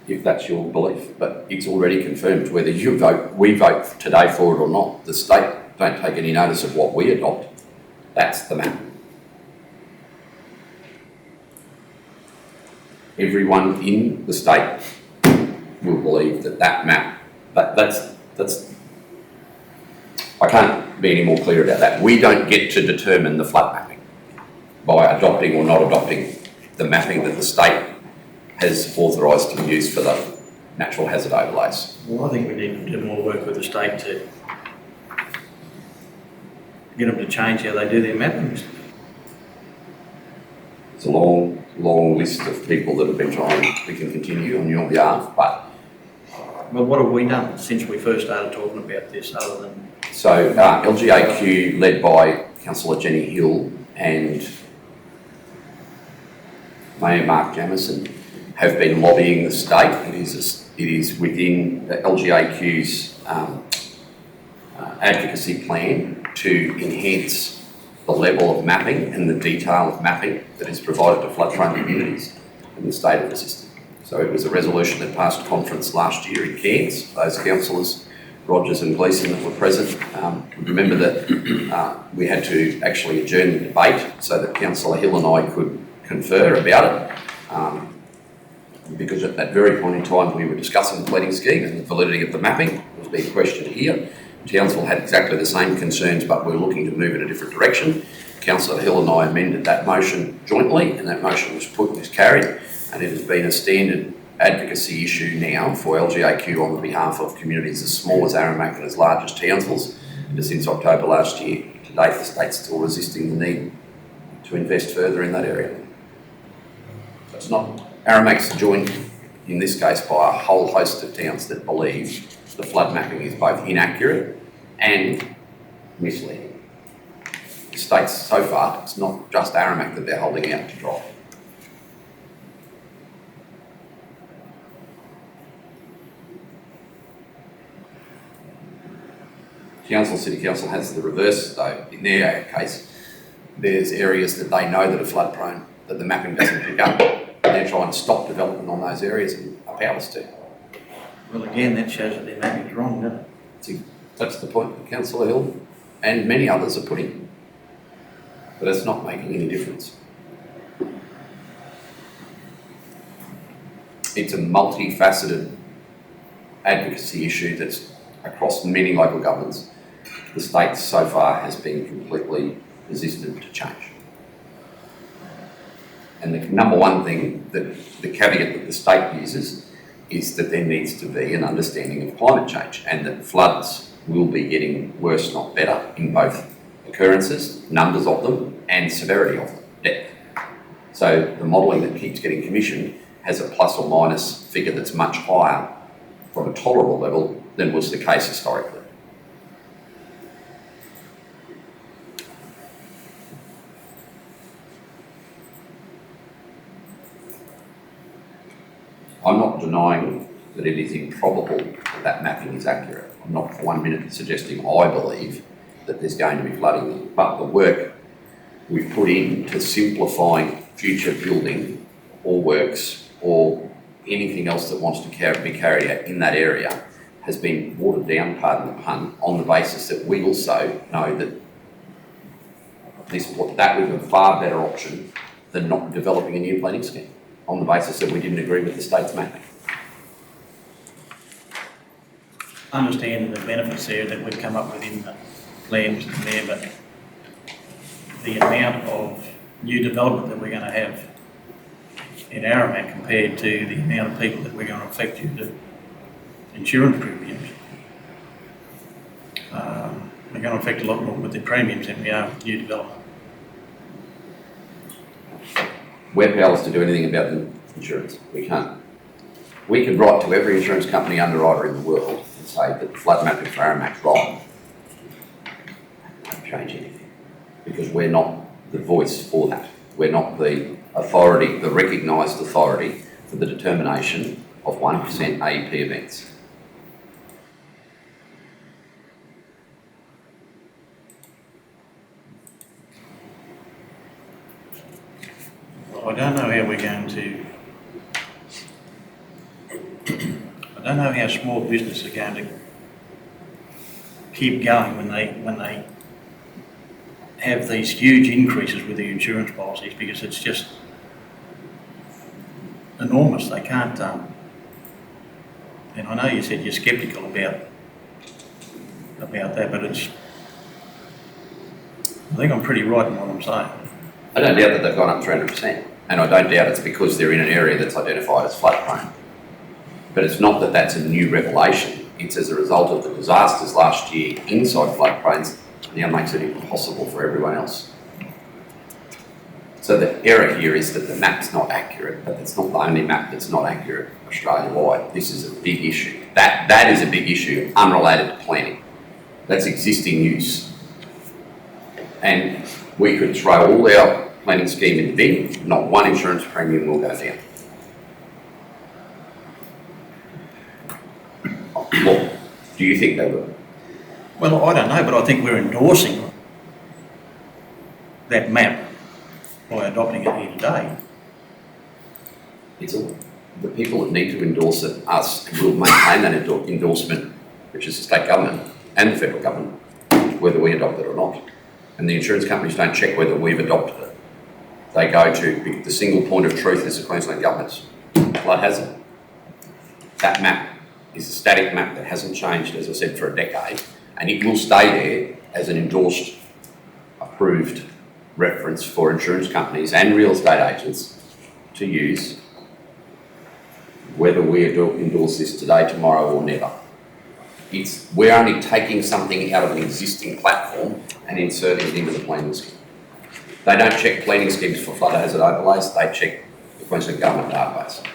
If that's your belief, but it's already confirmed whether you vote, we vote today for it or not. The state don't take any notice of what we adopt. That's the map. Everyone in the state will believe that that map, that's, I can't be any more clear about that. We don't get to determine the flood mapping by adopting or not adopting the mapping that the state has authorised to be used for the natural hazard overlays.
Well, I think we need to do more work with the state to get them to change how they do their mappings.
It's a long, long list of people that have been trying. We can continue on your behalf, but
Well, what have we done since we first started talking about this, other than
so LGAQ, led by Councillor Jenny Hill and Mayor Mark Jamieson, have been lobbying the state. It is within the LGAQ's advocacy plan to enhance the level of mapping and the detail of mapping that is provided to flood-prone communities in the state of the system. So it was a resolution that passed conference last year in Cairns. Those councillors, Rogers and Gleeson, that were present, remember that we had to actually adjourn the debate so that Councillor Hill and I could confer about it. Because at that very point in time we were discussing the planning scheme and the validity of the mapping was being questioned here. Townsville had exactly the same concerns, but we're looking to move in a different direction. Councillor Hill and I amended that motion jointly, and that motion was put and was carried, and it has been a standard advocacy issue now for LGAQ on the behalf of communities as small as Aramac and as large as Townsville's. And since October last year, to date the state's still resisting the need to invest further in that area. So it's not, Aramac's joined in this case by a whole host of towns that believe the flood mapping is both inaccurate and misleading. The states, so far, it's not just Aramac that they're holding out to dry. City Council has the reverse though. In their case, there's areas that they know that are flood prone, that the mapping doesn't pick up. They're trying to stop development on those areas and are powerless to.
well, again, that shows that their mapping's wrong, doesn't it?
See, that's the point that Councillor Hill and many others are putting. But it's not making any difference. It's a multifaceted advocacy issue that's across many local governments. The state so far has been completely resistant to change. And the number one thing, that the caveat that the state uses, is that there needs to be an understanding of climate change and that floods will be getting worse, not better, in both occurrences, numbers of them, and severity of them, depth. So the modelling that keeps getting commissioned has a plus or minus figure that's much higher from a tolerable level than was the case historically. I'm not denying that it is improbable that that mapping is accurate. I'm not for 1 minute suggesting I believe that there's going to be flooding there. But the work we've put in to simplifying future building or works or anything else that wants to be carried out in that area has been watered down, pardon the pun, on the basis that we also know that that was a far better option than not developing a new planning scheme, on the basis that we didn't agree with the state's mapping.
Understanding the benefits there that we've come up with in the land there, but the amount of new development that we're going to have in Aramac compared to the amount of people that we're going to affect due to insurance premiums. We're going to affect a lot more with the premiums than we are with new development.
We're powerless to do anything about the insurance. We can't. We could write to every insurance company underwriter in the world and say that flood mapping for Aramac's wrong. Won't change anything, because we're not the voice for that. We're not the authority, the recognised authority for the determination of 1% AEP events.
I don't know how we're going to. I don't know how small business are going to keep going when they have these huge increases with the insurance policies, because it's just enormous. They can't. And I know you said you're sceptical about that, but it's. I think I'm pretty right in what I'm saying.
I don't doubt that they've gone up 300%, and I don't doubt it's because they're in an area that's identified as flood prone. But it's not that that's a new revelation. It's as a result of the disasters last year inside flood plains, now makes it impossible for everyone else. So the error here is that the map's not accurate, but it's not the only map that's not accurate Australia-wide. This is a big issue. That is a big issue, unrelated to planning. That's existing use. And we could throw all our planning scheme in the bin, not one insurance premium will go down. Look, do you think they will?
Well, I don't know, but I think we're endorsing that map by adopting it here today.
It's all, the people that need to endorse it, us, will maintain that endorsement, which is the state government and the federal government, whether we adopt it or not. And the insurance companies don't check whether we've adopted it. They go to, the single point of truth is the Queensland government's flood hazard. That map is a static map that hasn't changed, as I said, for a decade, and it will stay there as an endorsed, approved reference for insurance companies and real estate agents to use, whether we endorse this today, tomorrow or never. We're only taking something out of an existing platform and inserting it into the planning scheme. They don't check planning schemes for flood hazard overlays, they check the Queensland government database.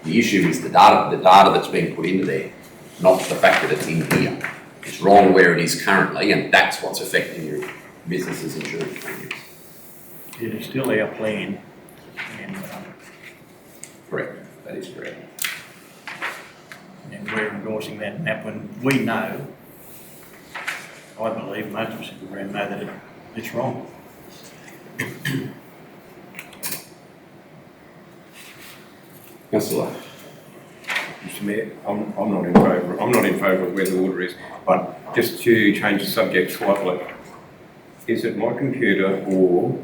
The issue is the data that's being put into there, not the fact that it's in here. It's wrong where it is currently, and that's what's affecting your business's insurance premiums.
It is still our plan, and
Correct, that is correct.
we're endorsing that map when we know, I believe most of us in the room know that it's wrong.
Councillor.
Mr Mayor, I'm not in favour of where the order is, but just to change the subject slightly, is it my computer or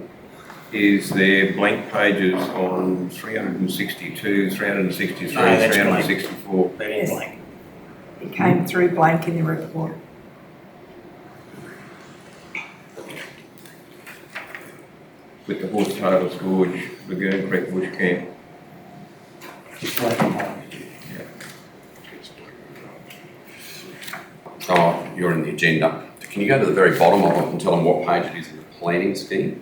is there blank pages on 362, 363,
No, that's
364?
That is blank.
It came through blank in the report.
With the Horse Tailors Gorge, Lagoon Creek Bush Camp.
Oh, you're in the agenda. Can you go to the very bottom of it and tell them what page it is in the planning scheme?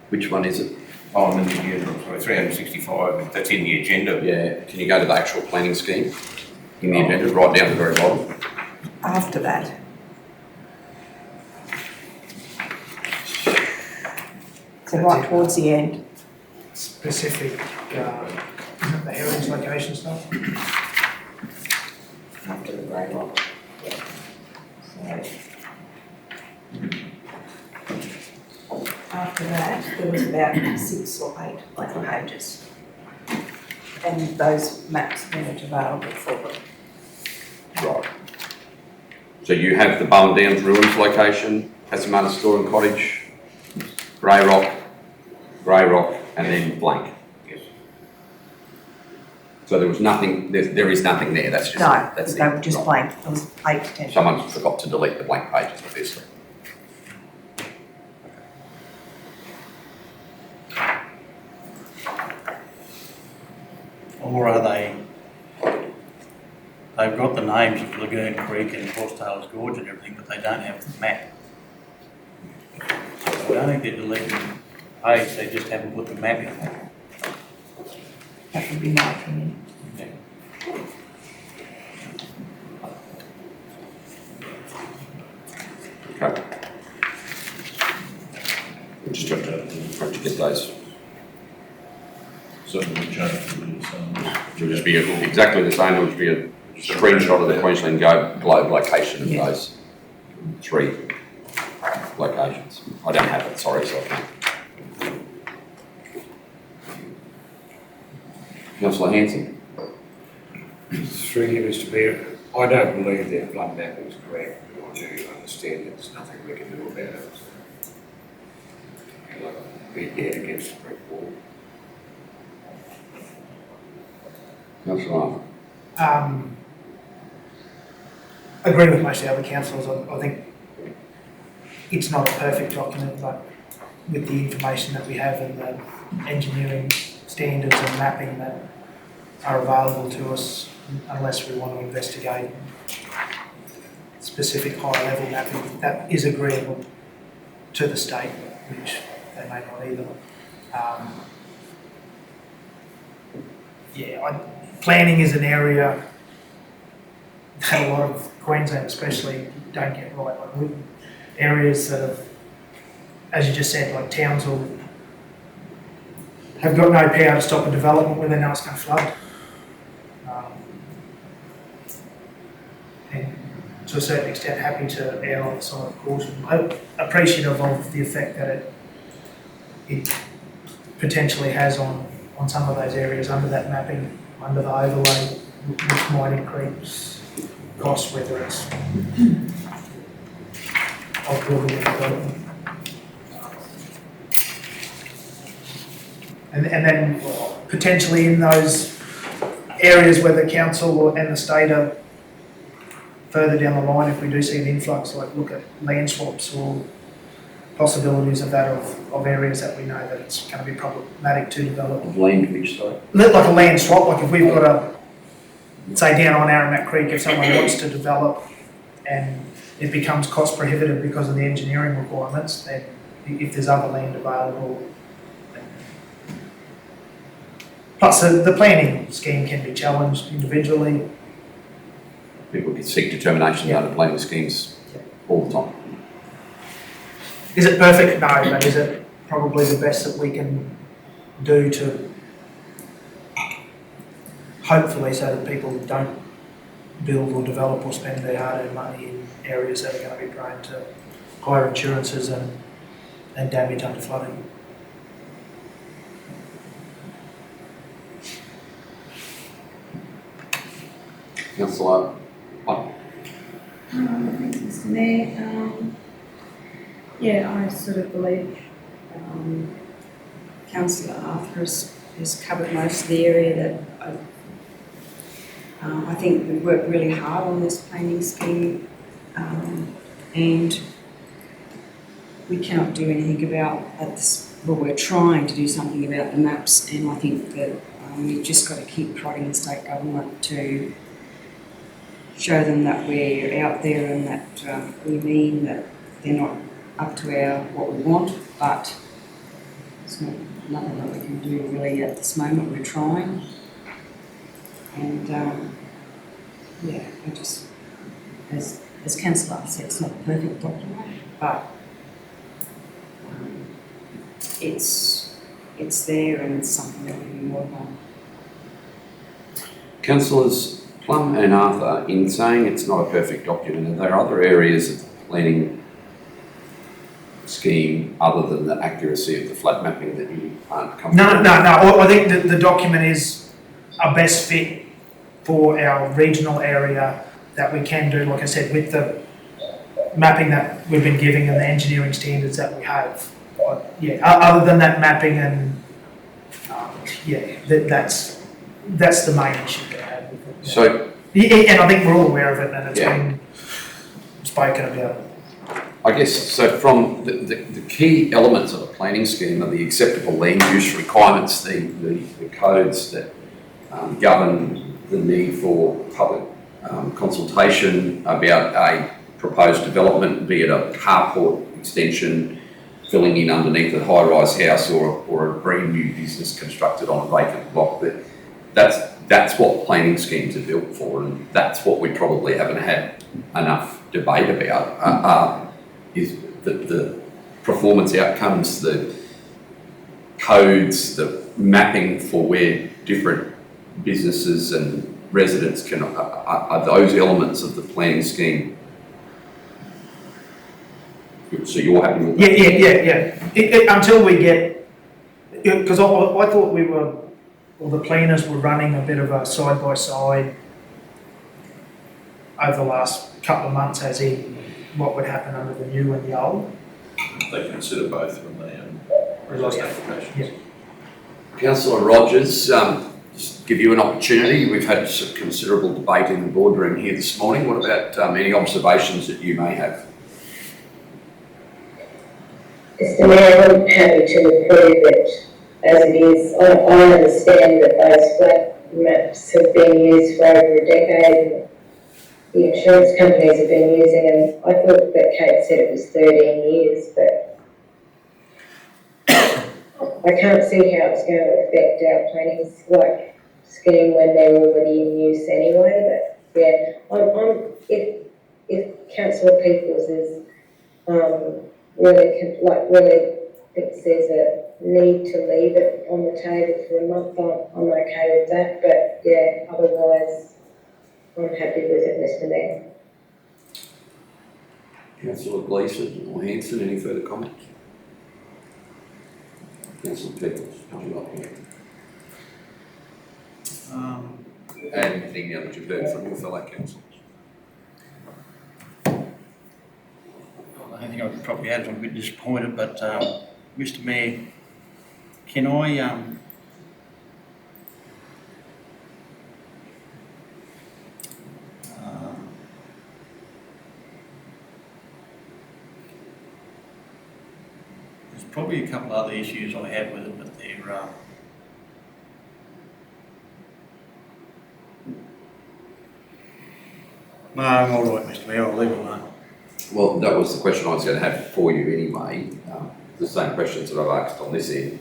Which one is it?
Oh, I'm in the agenda, sorry, 365, that's in the agenda.
Yeah, can you go to the actual planning scheme? In the agenda, right down the very bottom.
After that. So right towards the end.
Specific, the heritage location stuff.
After the grey rock. So after that, there was about 6 or 8 blank pages. And those maps weren't available for them.
Right. So you have the Bowen Downs Ruins location, Casamata Store and Cottage, Grey Rock, and then blank.
Yes.
So there was nothing, there is nothing there, that's just,
No,
that's
they
it.
were just
Right.
blank. There was 8 to 10.
Someone forgot to delete the blank pages, obviously.
Or are they've got the names of Lagoon Creek and Horsetails Gorge and everything, but they don't have the map. So I don't think they're deleting the page, they just haven't put the map in there.
That would be my opinion.
Okay. We just have to get those.
Certainly change
It would just be exactly the same, it would be a screenshot of the Queensland Globe location of
Yeah.
those 3 locations. I don't have it, sorry, so I can't. Councillor Hanson?
Through you, Mr Mayor, I don't believe their flood mapping is correct, but I do understand that there's nothing we can do about it. So, be dead against the brick wall.
Councillor
Agree with most of the other councillors. I think it's not a perfect document, but with the information that we have and the engineering standards and mapping that are available to us, unless we want to investigate specific high-level mapping that is agreeable to the state, which they may not either. Planning is an area that a lot of Queensland especially don't get right. Like areas that have, as you just said, like Townsville, have got no power to stop a development when they know it's going to flood. And to a certain extent, happy to err on the side of caution. I'm appreciative of the effect that it potentially has on some of those areas under that mapping, under the overlay, which might increase costs, whether it's of building and development. And then potentially in those areas where the council and the state are further down the line, if we do see an influx, like look at land swaps or possibilities of that, of areas that we know that it's going to be problematic to develop.
of land which, sorry?
Like a land swap, like if we've got say down on Aramat Creek, if someone wants to develop and it becomes cost prohibitive because of the engineering requirements, then if there's other land available. Plus the planning scheme can be challenged individually.
People can seek determination under planning schemes all the time.
Is it perfect? No, but is it probably the best that we can do to hopefully so that people don't build or develop or spend their hard-earned money in areas that are going to be prone to higher insurances and damage under flooding.
Councillor,
Thanks, Mr Mayor. Yeah, I sort of believe Councillor Arthur has covered most of the area that I think we've worked really hard on this planning scheme, and we cannot do anything about this. Well, we're trying to do something about the maps, and I think that we've just got to keep prodding the state government to show them that we're out there and that we mean that they're not up to what we want, but it's nothing that we can do really at this moment. We're trying, and yeah, I just, as Councillor said, it's not a perfect document, but it's there and it's something that we can work on.
Councillors Plum and Arthur, in saying it's not a perfect document, and there are other areas of the planning scheme other than the accuracy of the flood mapping that you aren't comfortable
No. I think that the document is a best fit for our regional area that we can do, like I said, with the mapping that we've been giving and the engineering standards that we have. Yeah, other than that mapping and that's the main issue that I have with it.
So,
And I think we're all aware of it and it's
Yeah.
been spoken about.
I guess, so from the key elements of a planning scheme are the acceptable land use requirements, the codes that govern the need for public consultation about a proposed development, be it a carport extension, filling in underneath a high-rise house or a brand new business constructed on a vacant block. That's what planning schemes are built for, and that's what we probably haven't had enough debate about, is the performance outcomes, the codes, the mapping for where different businesses and residents are those elements of the planning scheme. So you're happy with that?
Yeah. Until we get, because I thought the planners were running a bit of a side by side over the last couple of months, as in what would happen under the new and the old.
They consider both when they release applications.
Councillor Rogers, just give you an opportunity. We've had some considerable debate in the boardroom here this morning. What about any observations that you may have?
Mr Mayor, I'm happy to approve it as it is. I understand that those flat maps have been used for over a decade and the insurance companies have been using them. I thought that Kate said it was 13 years, but I can't see how it's going to affect our planning scheme when they're already in use anyway. But yeah, if Councillor Peoples is really thinks there's a need to leave it on the table for a month, I'm okay with that. But yeah, otherwise, I'm happy with it, Mr Mayor.
Councillor Gleeson or Hanson, any further comments? Councillor Peoples, would you like to add anything now that you've heard from your fellow councillors?
I think I could probably add, I'm a bit disappointed, but Mr Mayor, can I there's probably a couple other issues I have with it, but they're no, I'm all right, Mr Mayor, I'll leave it alone.
Well, that was the question I was going to have for you anyway. The same questions that I've asked on this end.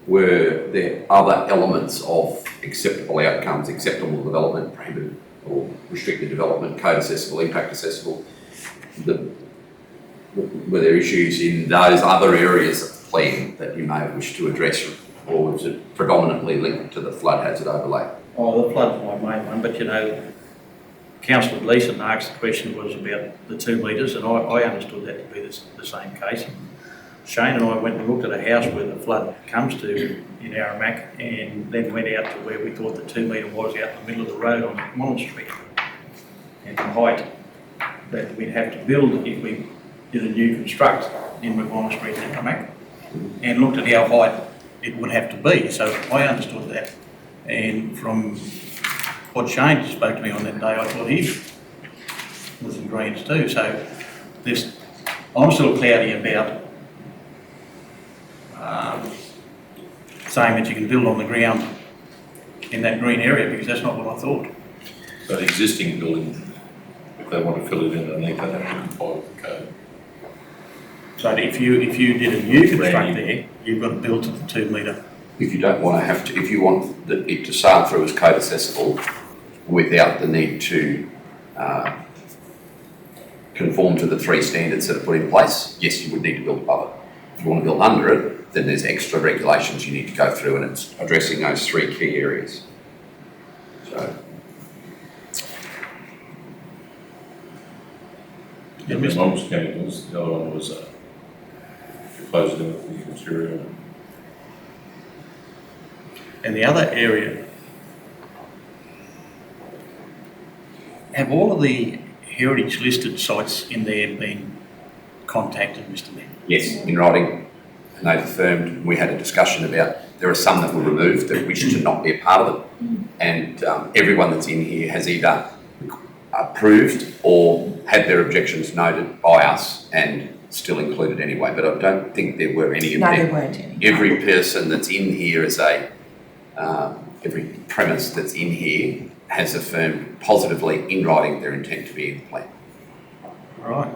Were there other elements of acceptable outcomes, acceptable development, prohibited or restricted development, code accessible, impact accessible? Were there issues in those other areas of the plan that you may have wished to address, or was it predominantly linked to the flood hazard overlay?
Oh, the flood's my main one, but you know, Councillor Gleeson asked the question was about the 2 metres, and I understood that to be the same case. Shane and I went and looked at a house where the flood comes to in Aramac, and then went out to where we thought the 2 metre was out in the middle of the road on Monmouth Street. And the height that we'd have to build if we did a new construct in McMahon Street in Aramac, and looked at how high it would have to be. So I understood that. And from what Shane spoke to me on that day, I thought he was in greens too. So I'm still cloudy about saying that you can build on the ground in that green area, because that's not what I thought.
So the existing building, if they want to fill it in underneath, they have to comply with the code.
So if you did a new construct there, you've got to build to the 2 metre.
If you don't want to have to, if you want it to sail through as code accessible without the need to conform to the 3 standards that are put in place, yes, you would need to build above it. If you want to build under it, then there's extra regulations you need to go through, and it's addressing those 3 key areas. So.
Yeah, Ms. Mom's chemicals, the other one was closed in with the interior.
And the other area, have all of the heritage listed sites in there been contacted, Mr Mayor?
Yes, in writing, and they've affirmed. We had a discussion about there are some that were removed that wish to not be a part of it, and everyone that's in here has either approved or had their objections noted by us and still included anyway. But I don't think there were any of them.
No, there weren't any.
Every person that's in here as a every premise that's in here has affirmed positively in writing their intent to be in the plan.
Right.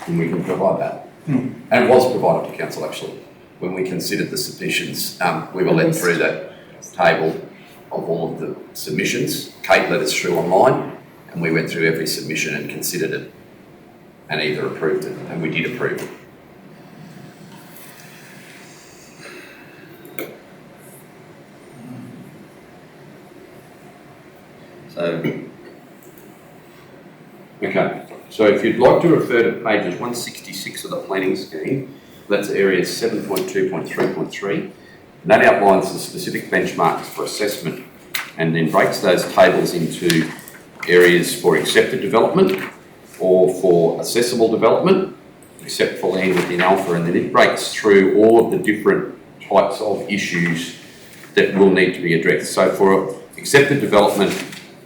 And we can provide that. And it was provided to council actually. When we considered the submissions, we were led through that table of all of the submissions. Kate led us through online and we went through every submission and considered it and either approved it, and we did approve it. Okay, so if you'd like to refer to pages 166 of the planning scheme, that's area 7.2.3.3, and that outlines the specific benchmarks for assessment and then breaks those tables into areas for accepted development or for accessible development, except for land within alpha, and then it breaks through all of the different types of issues that will need to be addressed. So for accepted development,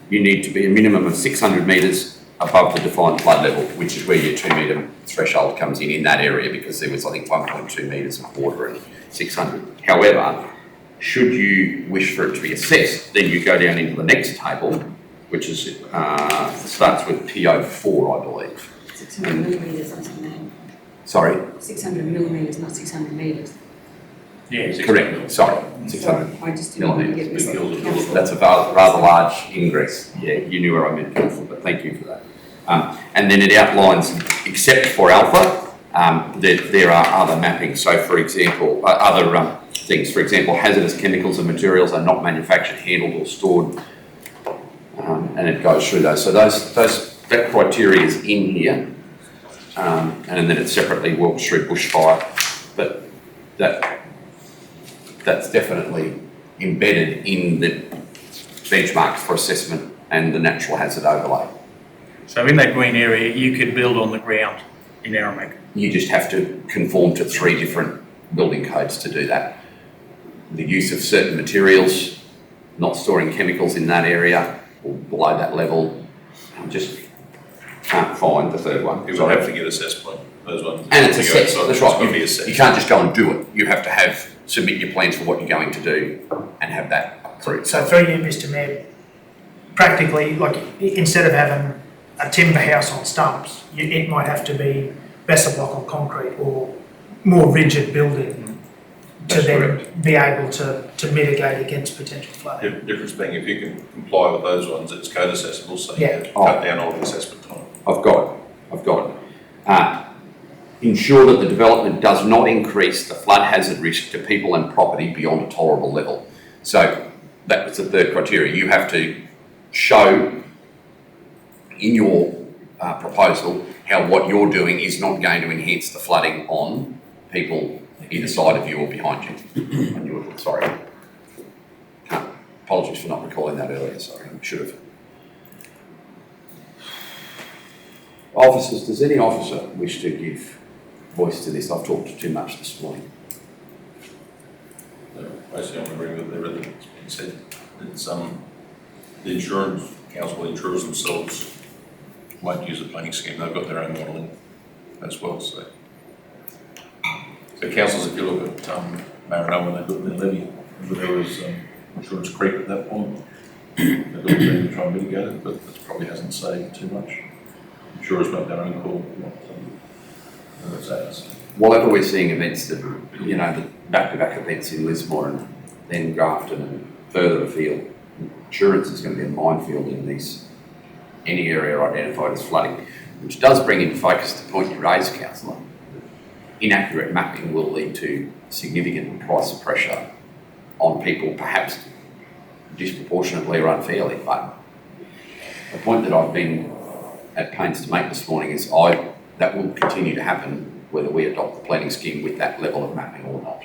you need to be a minimum of 600 metres above the defined flood level, which is where your 2 metre threshold comes in that area, because there was, I think, 1.2 metres of water and 600. However, should you wish for it to be assessed, then you go down into the next table, which is starts with PO4, I believe.
600 millimetres, that's the name.
Sorry?
600 millimetres, not 600 metres.
Yeah.
Correct, sorry, 600
I just didn't want to get this.
millimetres. That's a rather large ingress. Yeah, you knew where I meant, council, but thank you for that. And then it outlines, except for alpha, there are other mappings. So for example, other things, for example, hazardous chemicals and materials are not manufactured, handled or stored, and it goes through those. So that criteria is in here, and then it separately walks through bushfire, but that's definitely embedded in the benchmarks for assessment and the natural hazard overlay.
So in that green area, you could build on the ground in Aramac.
You just have to conform to 3 different building codes to do that. The use of certain materials, not storing chemicals in that area or below that level. I just can't find the third one.
You would have to get assessed by those ones.
And it's assessed, that's
It's got to
right.
be assessed.
You can't just go and do it. You have to submit your plans for what you're going to do and have that approved.
So through you, Mr Mayor, practically, like, instead of having a timber house on stumps, it might have to be Besser block on concrete or more rigid building to
That's
then
correct.
be able to mitigate against potential flooding.
Difference being, if you can comply with those ones, it's code accessible, so you
Yeah.
can cut down all the assessment time.
I've got it. Ensure that the development does not increase the flood hazard risk to people and property beyond a tolerable level. So that was the third criteria. You have to show in your proposal how what you're doing is not going to enhance the flooding on people either side of you or behind you. Sorry. Apologies for not recalling that earlier, sorry, I should have. Officers, does any officer wish to give voice to this? I've talked too much this morning.
Basically, I'm agreeing with everything that's been said. It's, the insurance council, the insurers themselves won't use the planning scheme. They've got their own modelling as well, so. So councils, if you look at, Maranoa, when they built their levy, there was, insurance creep at that point. They've got to try and mitigate it, but it probably hasn't saved too much. Insurers make their own call. That's that.
Whatever we're seeing events that, the back-to-back events in Lismore and then Grafton and further afield, insurance is going to be a minefield in any area identified as flooding, which does bring into focus the point you raised, Councillor. Inaccurate mapping will lead to significant price pressure on people, perhaps disproportionately or unfairly, but the point that I've been at pains to make this morning is that will continue to happen whether we adopt the planning scheme with that level of mapping or not.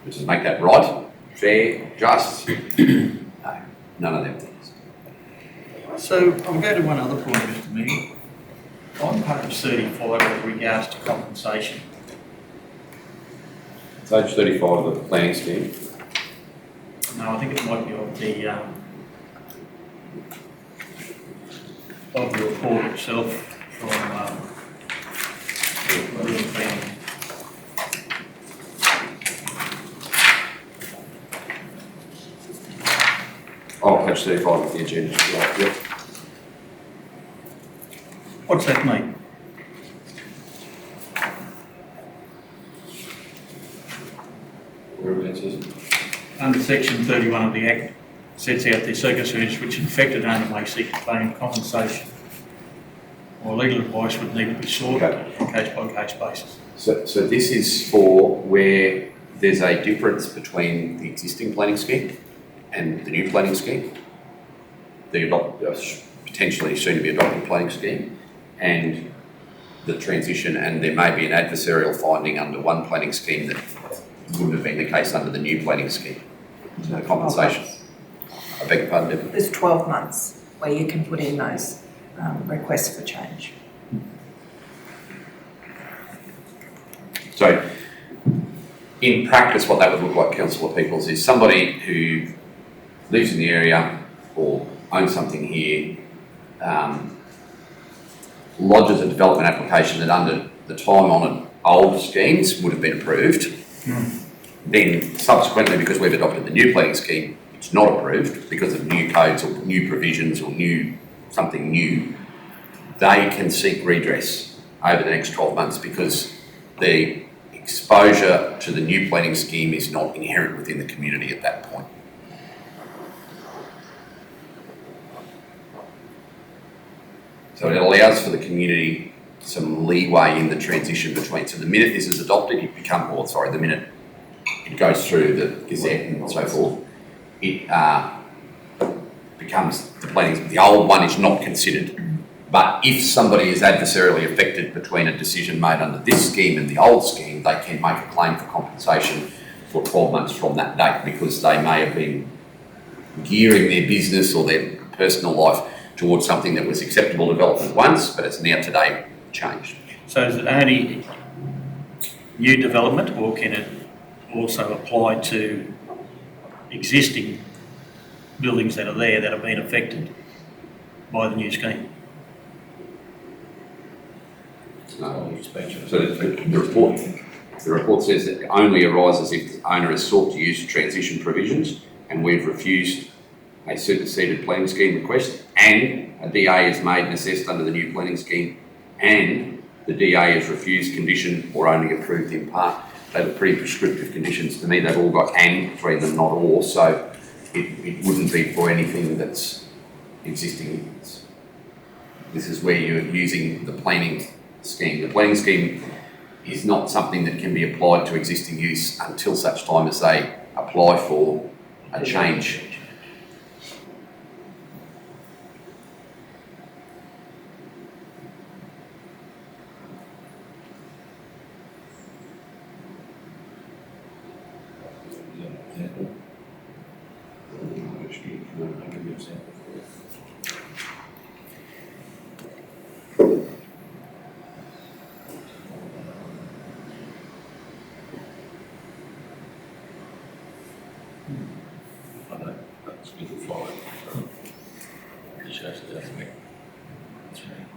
Which is make that right, fair, just. No, none of them things.
So I'll go to one other point, Mr Mayor. On page 35 with regards to compensation.
Page 35 of the planning scheme.
No, I think it might be of the report itself from
Oh, page 35 of the agenda. Right, yep.
What's that mean?
Whereabouts is it?
Under section 31 of the Act, sets out the circumstances which an affected owner may seek to claim compensation or legal advice would need to be sought on a case-by-case basis.
So this is for where there's a difference between the existing planning scheme and the new planning scheme, the potentially soon to be adopted planning scheme, and the transition, and there may be an adversarial finding under one planning scheme that wouldn't have been the case under the new planning scheme. So compensation. I beg your pardon, Debbie?
There's 12 months where you can put in those requests for change.
So, in practice, what that would look like, Councillor Peoples, is somebody who lives in the area or owns something here, lodges a development application that under the time-honoured old schemes would have been approved. Then subsequently, because we've adopted the new planning scheme, it's not approved because of new codes or new provisions or something new. They can seek redress over the next 12 months because the exposure to the new planning scheme is not inherent within the community at that point. So it allows for the community some leeway in the transition between. So the minute this is adopted, the minute it goes through the Gazette and so forth, it becomes the old one is not considered. But if somebody is adversarially affected between a decision made under this scheme and the old scheme, they can make a claim for compensation for 12 months from that date because they may have been gearing their business or their personal life towards something that was acceptable development once, but it's now today changed.
So is it only new development, or can it also apply to existing buildings that are there that have been affected by the new scheme?
So the report says that it only arises if the owner has sought to use transition provisions and we've refused a superseded planning scheme request and a DA is made and assessed under the new planning scheme and the DA has refused condition or only approved in part. They were pretty prescriptive conditions to me. They've all got and between them, not or, so it wouldn't be for anything that's existing. This is where you're using the planning scheme. The planning scheme is not something that can be applied to existing use until such time as they apply for a change.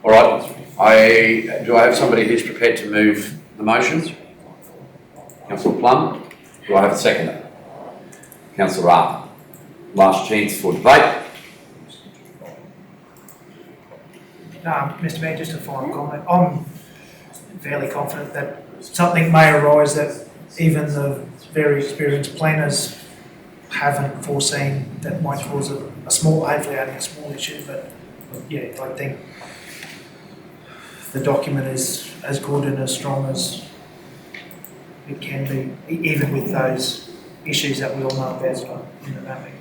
All right, do I have somebody who's prepared to move the motion? Councillor Plum, do I have a seconder? Councillor Arthur, last chance for debate.
Mr Mayor, just a final comment. I'm fairly confident that something may arise that even the very experienced planners haven't foreseen that might cause a small, hopefully only a small issue, but yeah, I think the document is as good and as strong as it can be, even with those issues that we all know about in the mapping.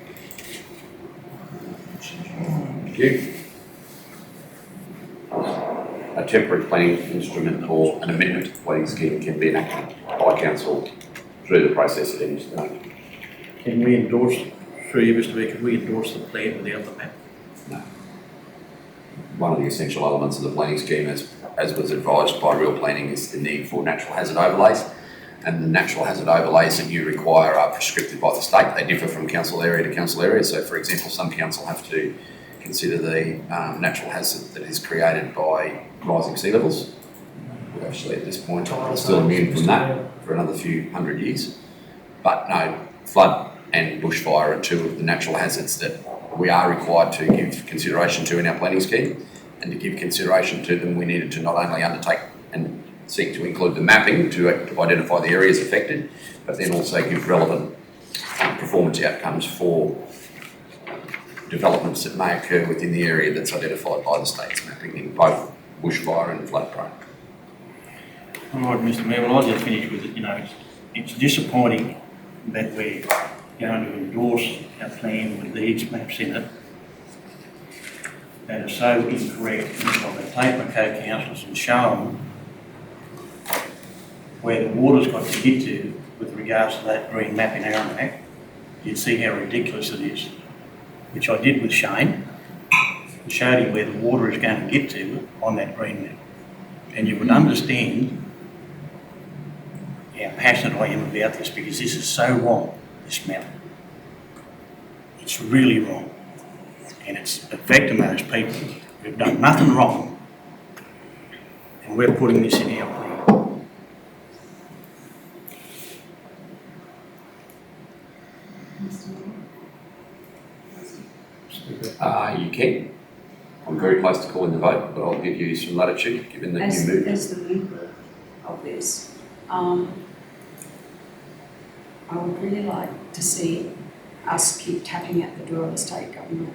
Thank you. A temporary planning instrument or an amendment to the planning scheme can be enacted by council through the process at any stage.
Can we endorse, through you, Mr Mayor, can we endorse the plan without the map?
No. One of the essential elements of the planning scheme, as was advised by Real Planning, is the need for natural hazard overlays. And the natural hazard overlays that you require are prescripted by the state. They differ from council area to council area. So, for example, some council have to consider the natural hazard that is created by rising sea levels. We're actually at this point still immune from that for another few hundred years. But no, flood and bushfire are two of the natural hazards that we are required to give consideration to in our planning scheme. And to give consideration to them, we needed to not only undertake and seek to include the mapping to identify the areas affected, but then also give relevant performance outcomes for developments that may occur within the area that's identified by the state's mapping in both bushfire and flood prone.
All right, Mr Mayor, well, I'll just finish with it. It's disappointing that we're going to endorse a plan with these maps in it that are so incorrect. If I take my co-councillors and show them where the water's got to get to with regards to that green map in Aramac, you'd see how ridiculous it is, which I did with Shane. I showed him where the water is going to get to on that green map. And you would understand how passionate I am about this, because this is so wrong, this map. It's really wrong. And it's affecting those people who've done nothing wrong, and we're putting this in our plan.
You can. I'm very close to calling the vote, but I'll give you some latitude, given that you moved.
As the mover of this, I would really like to see us keep tapping at the door of the state government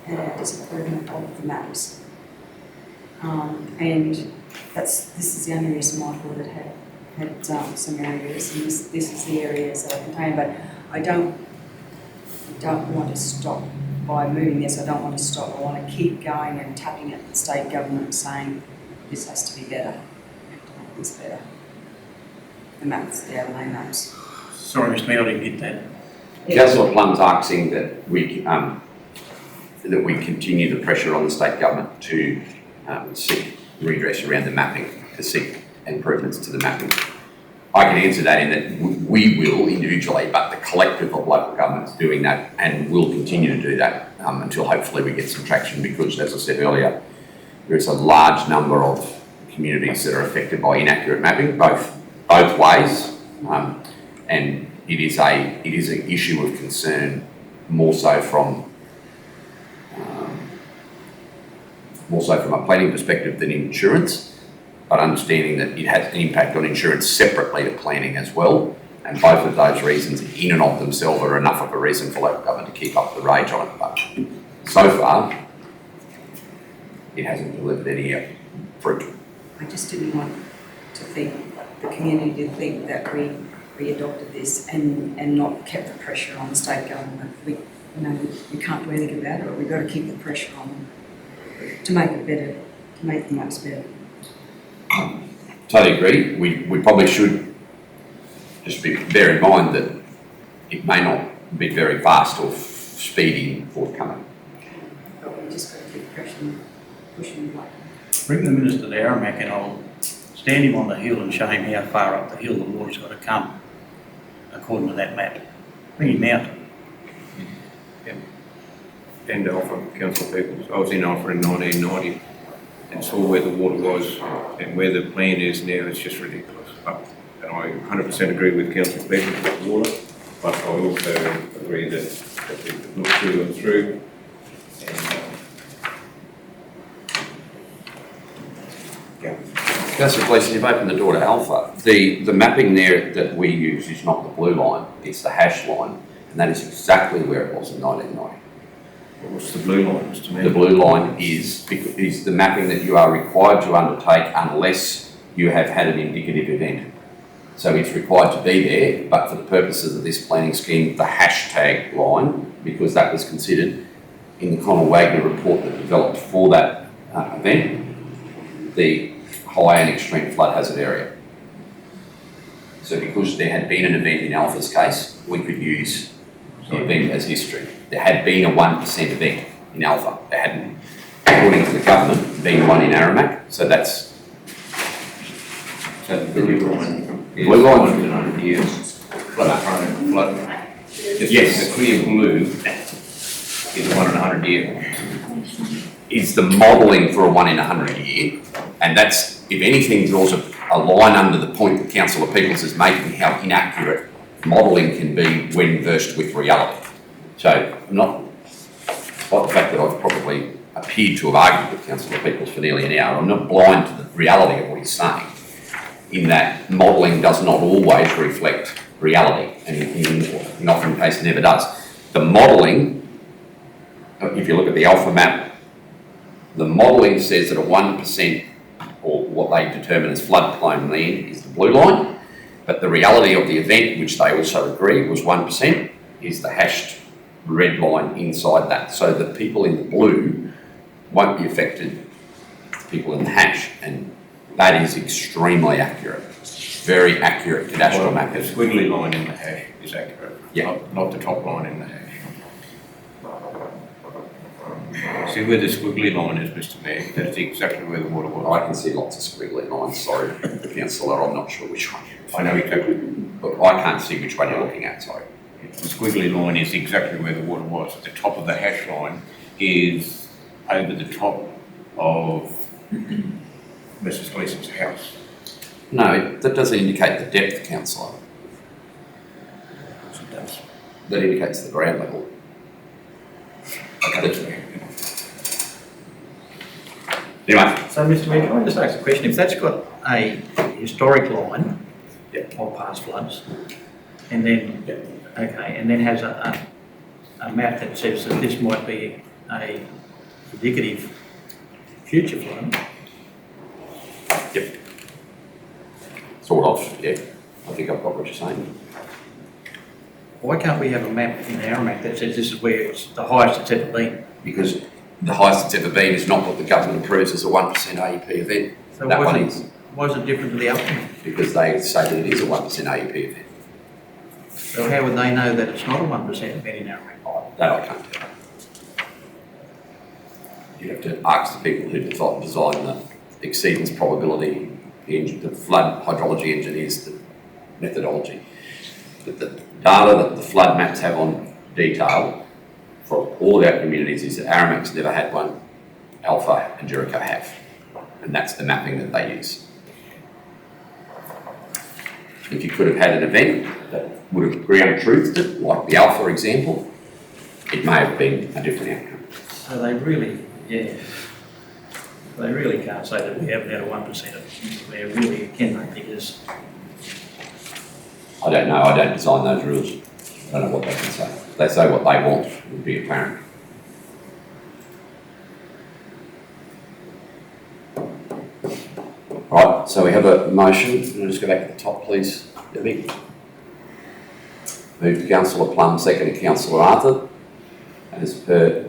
and our disapproval of the maps. And this is the only reason why I thought it had some areas, and this is the areas that I contain, but I don't want to stop by moving this. I don't want to stop. I want to keep going and tapping at the state government saying this has to be better. We have to make this better. The maps, the overlay maps.
Sorry, Mr Mayor, I didn't get that.
Councillor Plum's asking that we continue the pressure on the state government to seek redress around the mapping, to seek improvements to the mapping. I can answer that in that we will individually, but the collective of local governments doing that, and will continue to do that until hopefully we get some traction, because, as I said earlier, there is a large number of communities that are affected by inaccurate mapping, both ways, and it is an issue of concern, more so from a planning perspective than insurance, but understanding that it has an impact on insurance separately to planning as well. And both of those reasons in and of themselves are enough of a reason for local government to keep up the rage on it. But so far, it hasn't delivered any fruit.
I just didn't want to think, the community to think that we adopted this and not kept the pressure on the state government. We can't do anything about it, but we've got to keep the pressure on them to make it better, to make the maps better.
Totally agree. We probably should just bear in mind that it may not be very fast or speedy forthcoming.
But we just got to keep pushing like that.
Bring the minister to Aramac and I'll stand him on the hill and show him how far up the hill the water's got to come according to that map. Bring him out.
And Alpha, Councillor Peoples. I was in Alpha in 1990 and saw where the water was and where the plan is now. It's just ridiculous. And I 100% agree with Councillor Peoples about the water, but I also agree that we look through and through. And,
Councillor Gleeson, you've opened the door to Alpha. The mapping there that we use is not the blue line, it's the hash line, and that is exactly where it was in 1990.
what's the blue line, Mr Mayor?
The blue line is the mapping that you are required to undertake unless you have had an indicative event. So it's required to be there, but for the purposes of this planning scheme, the hashtag line, because that was considered in the Conall Wagner report that developed for that event, the high and extreme flood hazard area. So because there had been an event in Alpha's case, we could use the event as history. There had been a 1% event in Alpha. There hadn't, according to the government, been one in Aramac. So that's...
So the blue line is
Blue line.
100 years. Flood.
Yes.
The clear blue is 1 in 100 year.
Is the modelling for a 1 in 100 year, and that's, if anything, draws a line under the point that Councillor Peoples is making, how inaccurate modelling can be when versed with reality. So despite the fact that I've probably appeared to have argued with Councillor Peoples for nearly an hour, I'm not blind to the reality of what he's saying, in that modelling does not always reflect reality, and in often cases never does. The modelling, if you look at the alpha map, the modelling says that a 1%, or what they determine as floodplain land, is the blue line, but the reality of the event, which they also agree was 1%, is the hashed red line inside that. So the people in the blue won't be affected, people in the hash, and that is extremely accurate. Very accurate cadastral
The
map.
squiggly line in the hash is accurate.
Yeah.
Not the top line in the hash. See where the squiggly line is, Mr. Mayor? That's exactly where the water was.
I can see lots of squiggly lines, sorry, Councillor, I'm not sure which one.
I know exactly.
But I can't see which one you're looking at, sorry.
The squiggly line is exactly where the water was. The top of the hash line is over the top of Mrs. Gleeson's house.
No, that doesn't indicate the depth, Councillor.
It does.
That indicates the ground level.
Okay.
Anyway,
So, Mr Mayor, can I just ask a question? If that's got a historic line of past floods, and then, okay, and then has a map that says that this might be a indicative future flood,
sort of, yeah. I think I've got what you're saying.
why can't we have a map in our map that says this is where it's the highest it's ever been?
Because the highest it's ever been is not what the government approves as a 1% AEP event.
So
That
why
one
is
is,
it, why is it different to the other one?
because they say that it is a 1% AEP event.
So how would they know that it's not a 1% event in our map?
That I can't tell. You have to ask the people who design the exceedance probability, the flood hydrology engineers, the methodology. But the data that the flood maps have on detail for all of our communities is that Aramax never had one, Alpha and Jericho have. And that's the mapping that they use. If you could have had an event that would have ground truthed it, like the Alpha example, it may have been a different outcome.
So they really, they really can't say that we haven't had a 1% of, they really can they, because
I don't know, I don't design those rules. I don't know what they can say. If they say what they want, it would be apparent. Right, so we have a motion. Can I just go back to the top, please, Debbie? Moved to Councillor Plum, second to Councillor Arthur. As per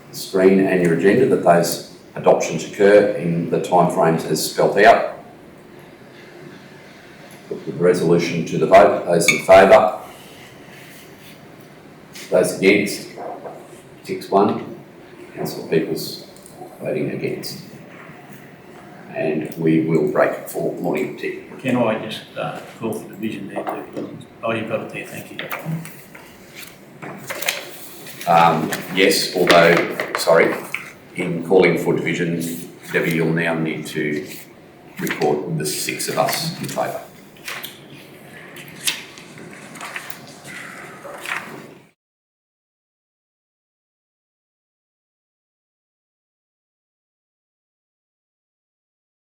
the screen and your agenda, that those adoptions occur in the timeframes as spelt out. Put the resolution to the vote. Those in favour? Those against? Ticks 1. Councillor Peoples voting against. And we will break for morning tea.
can I just call for division there too? Oh, you've got it there, thank you.
Yes, although, sorry, in calling for division, Debbie, you'll now need to record the 6 of us in favour.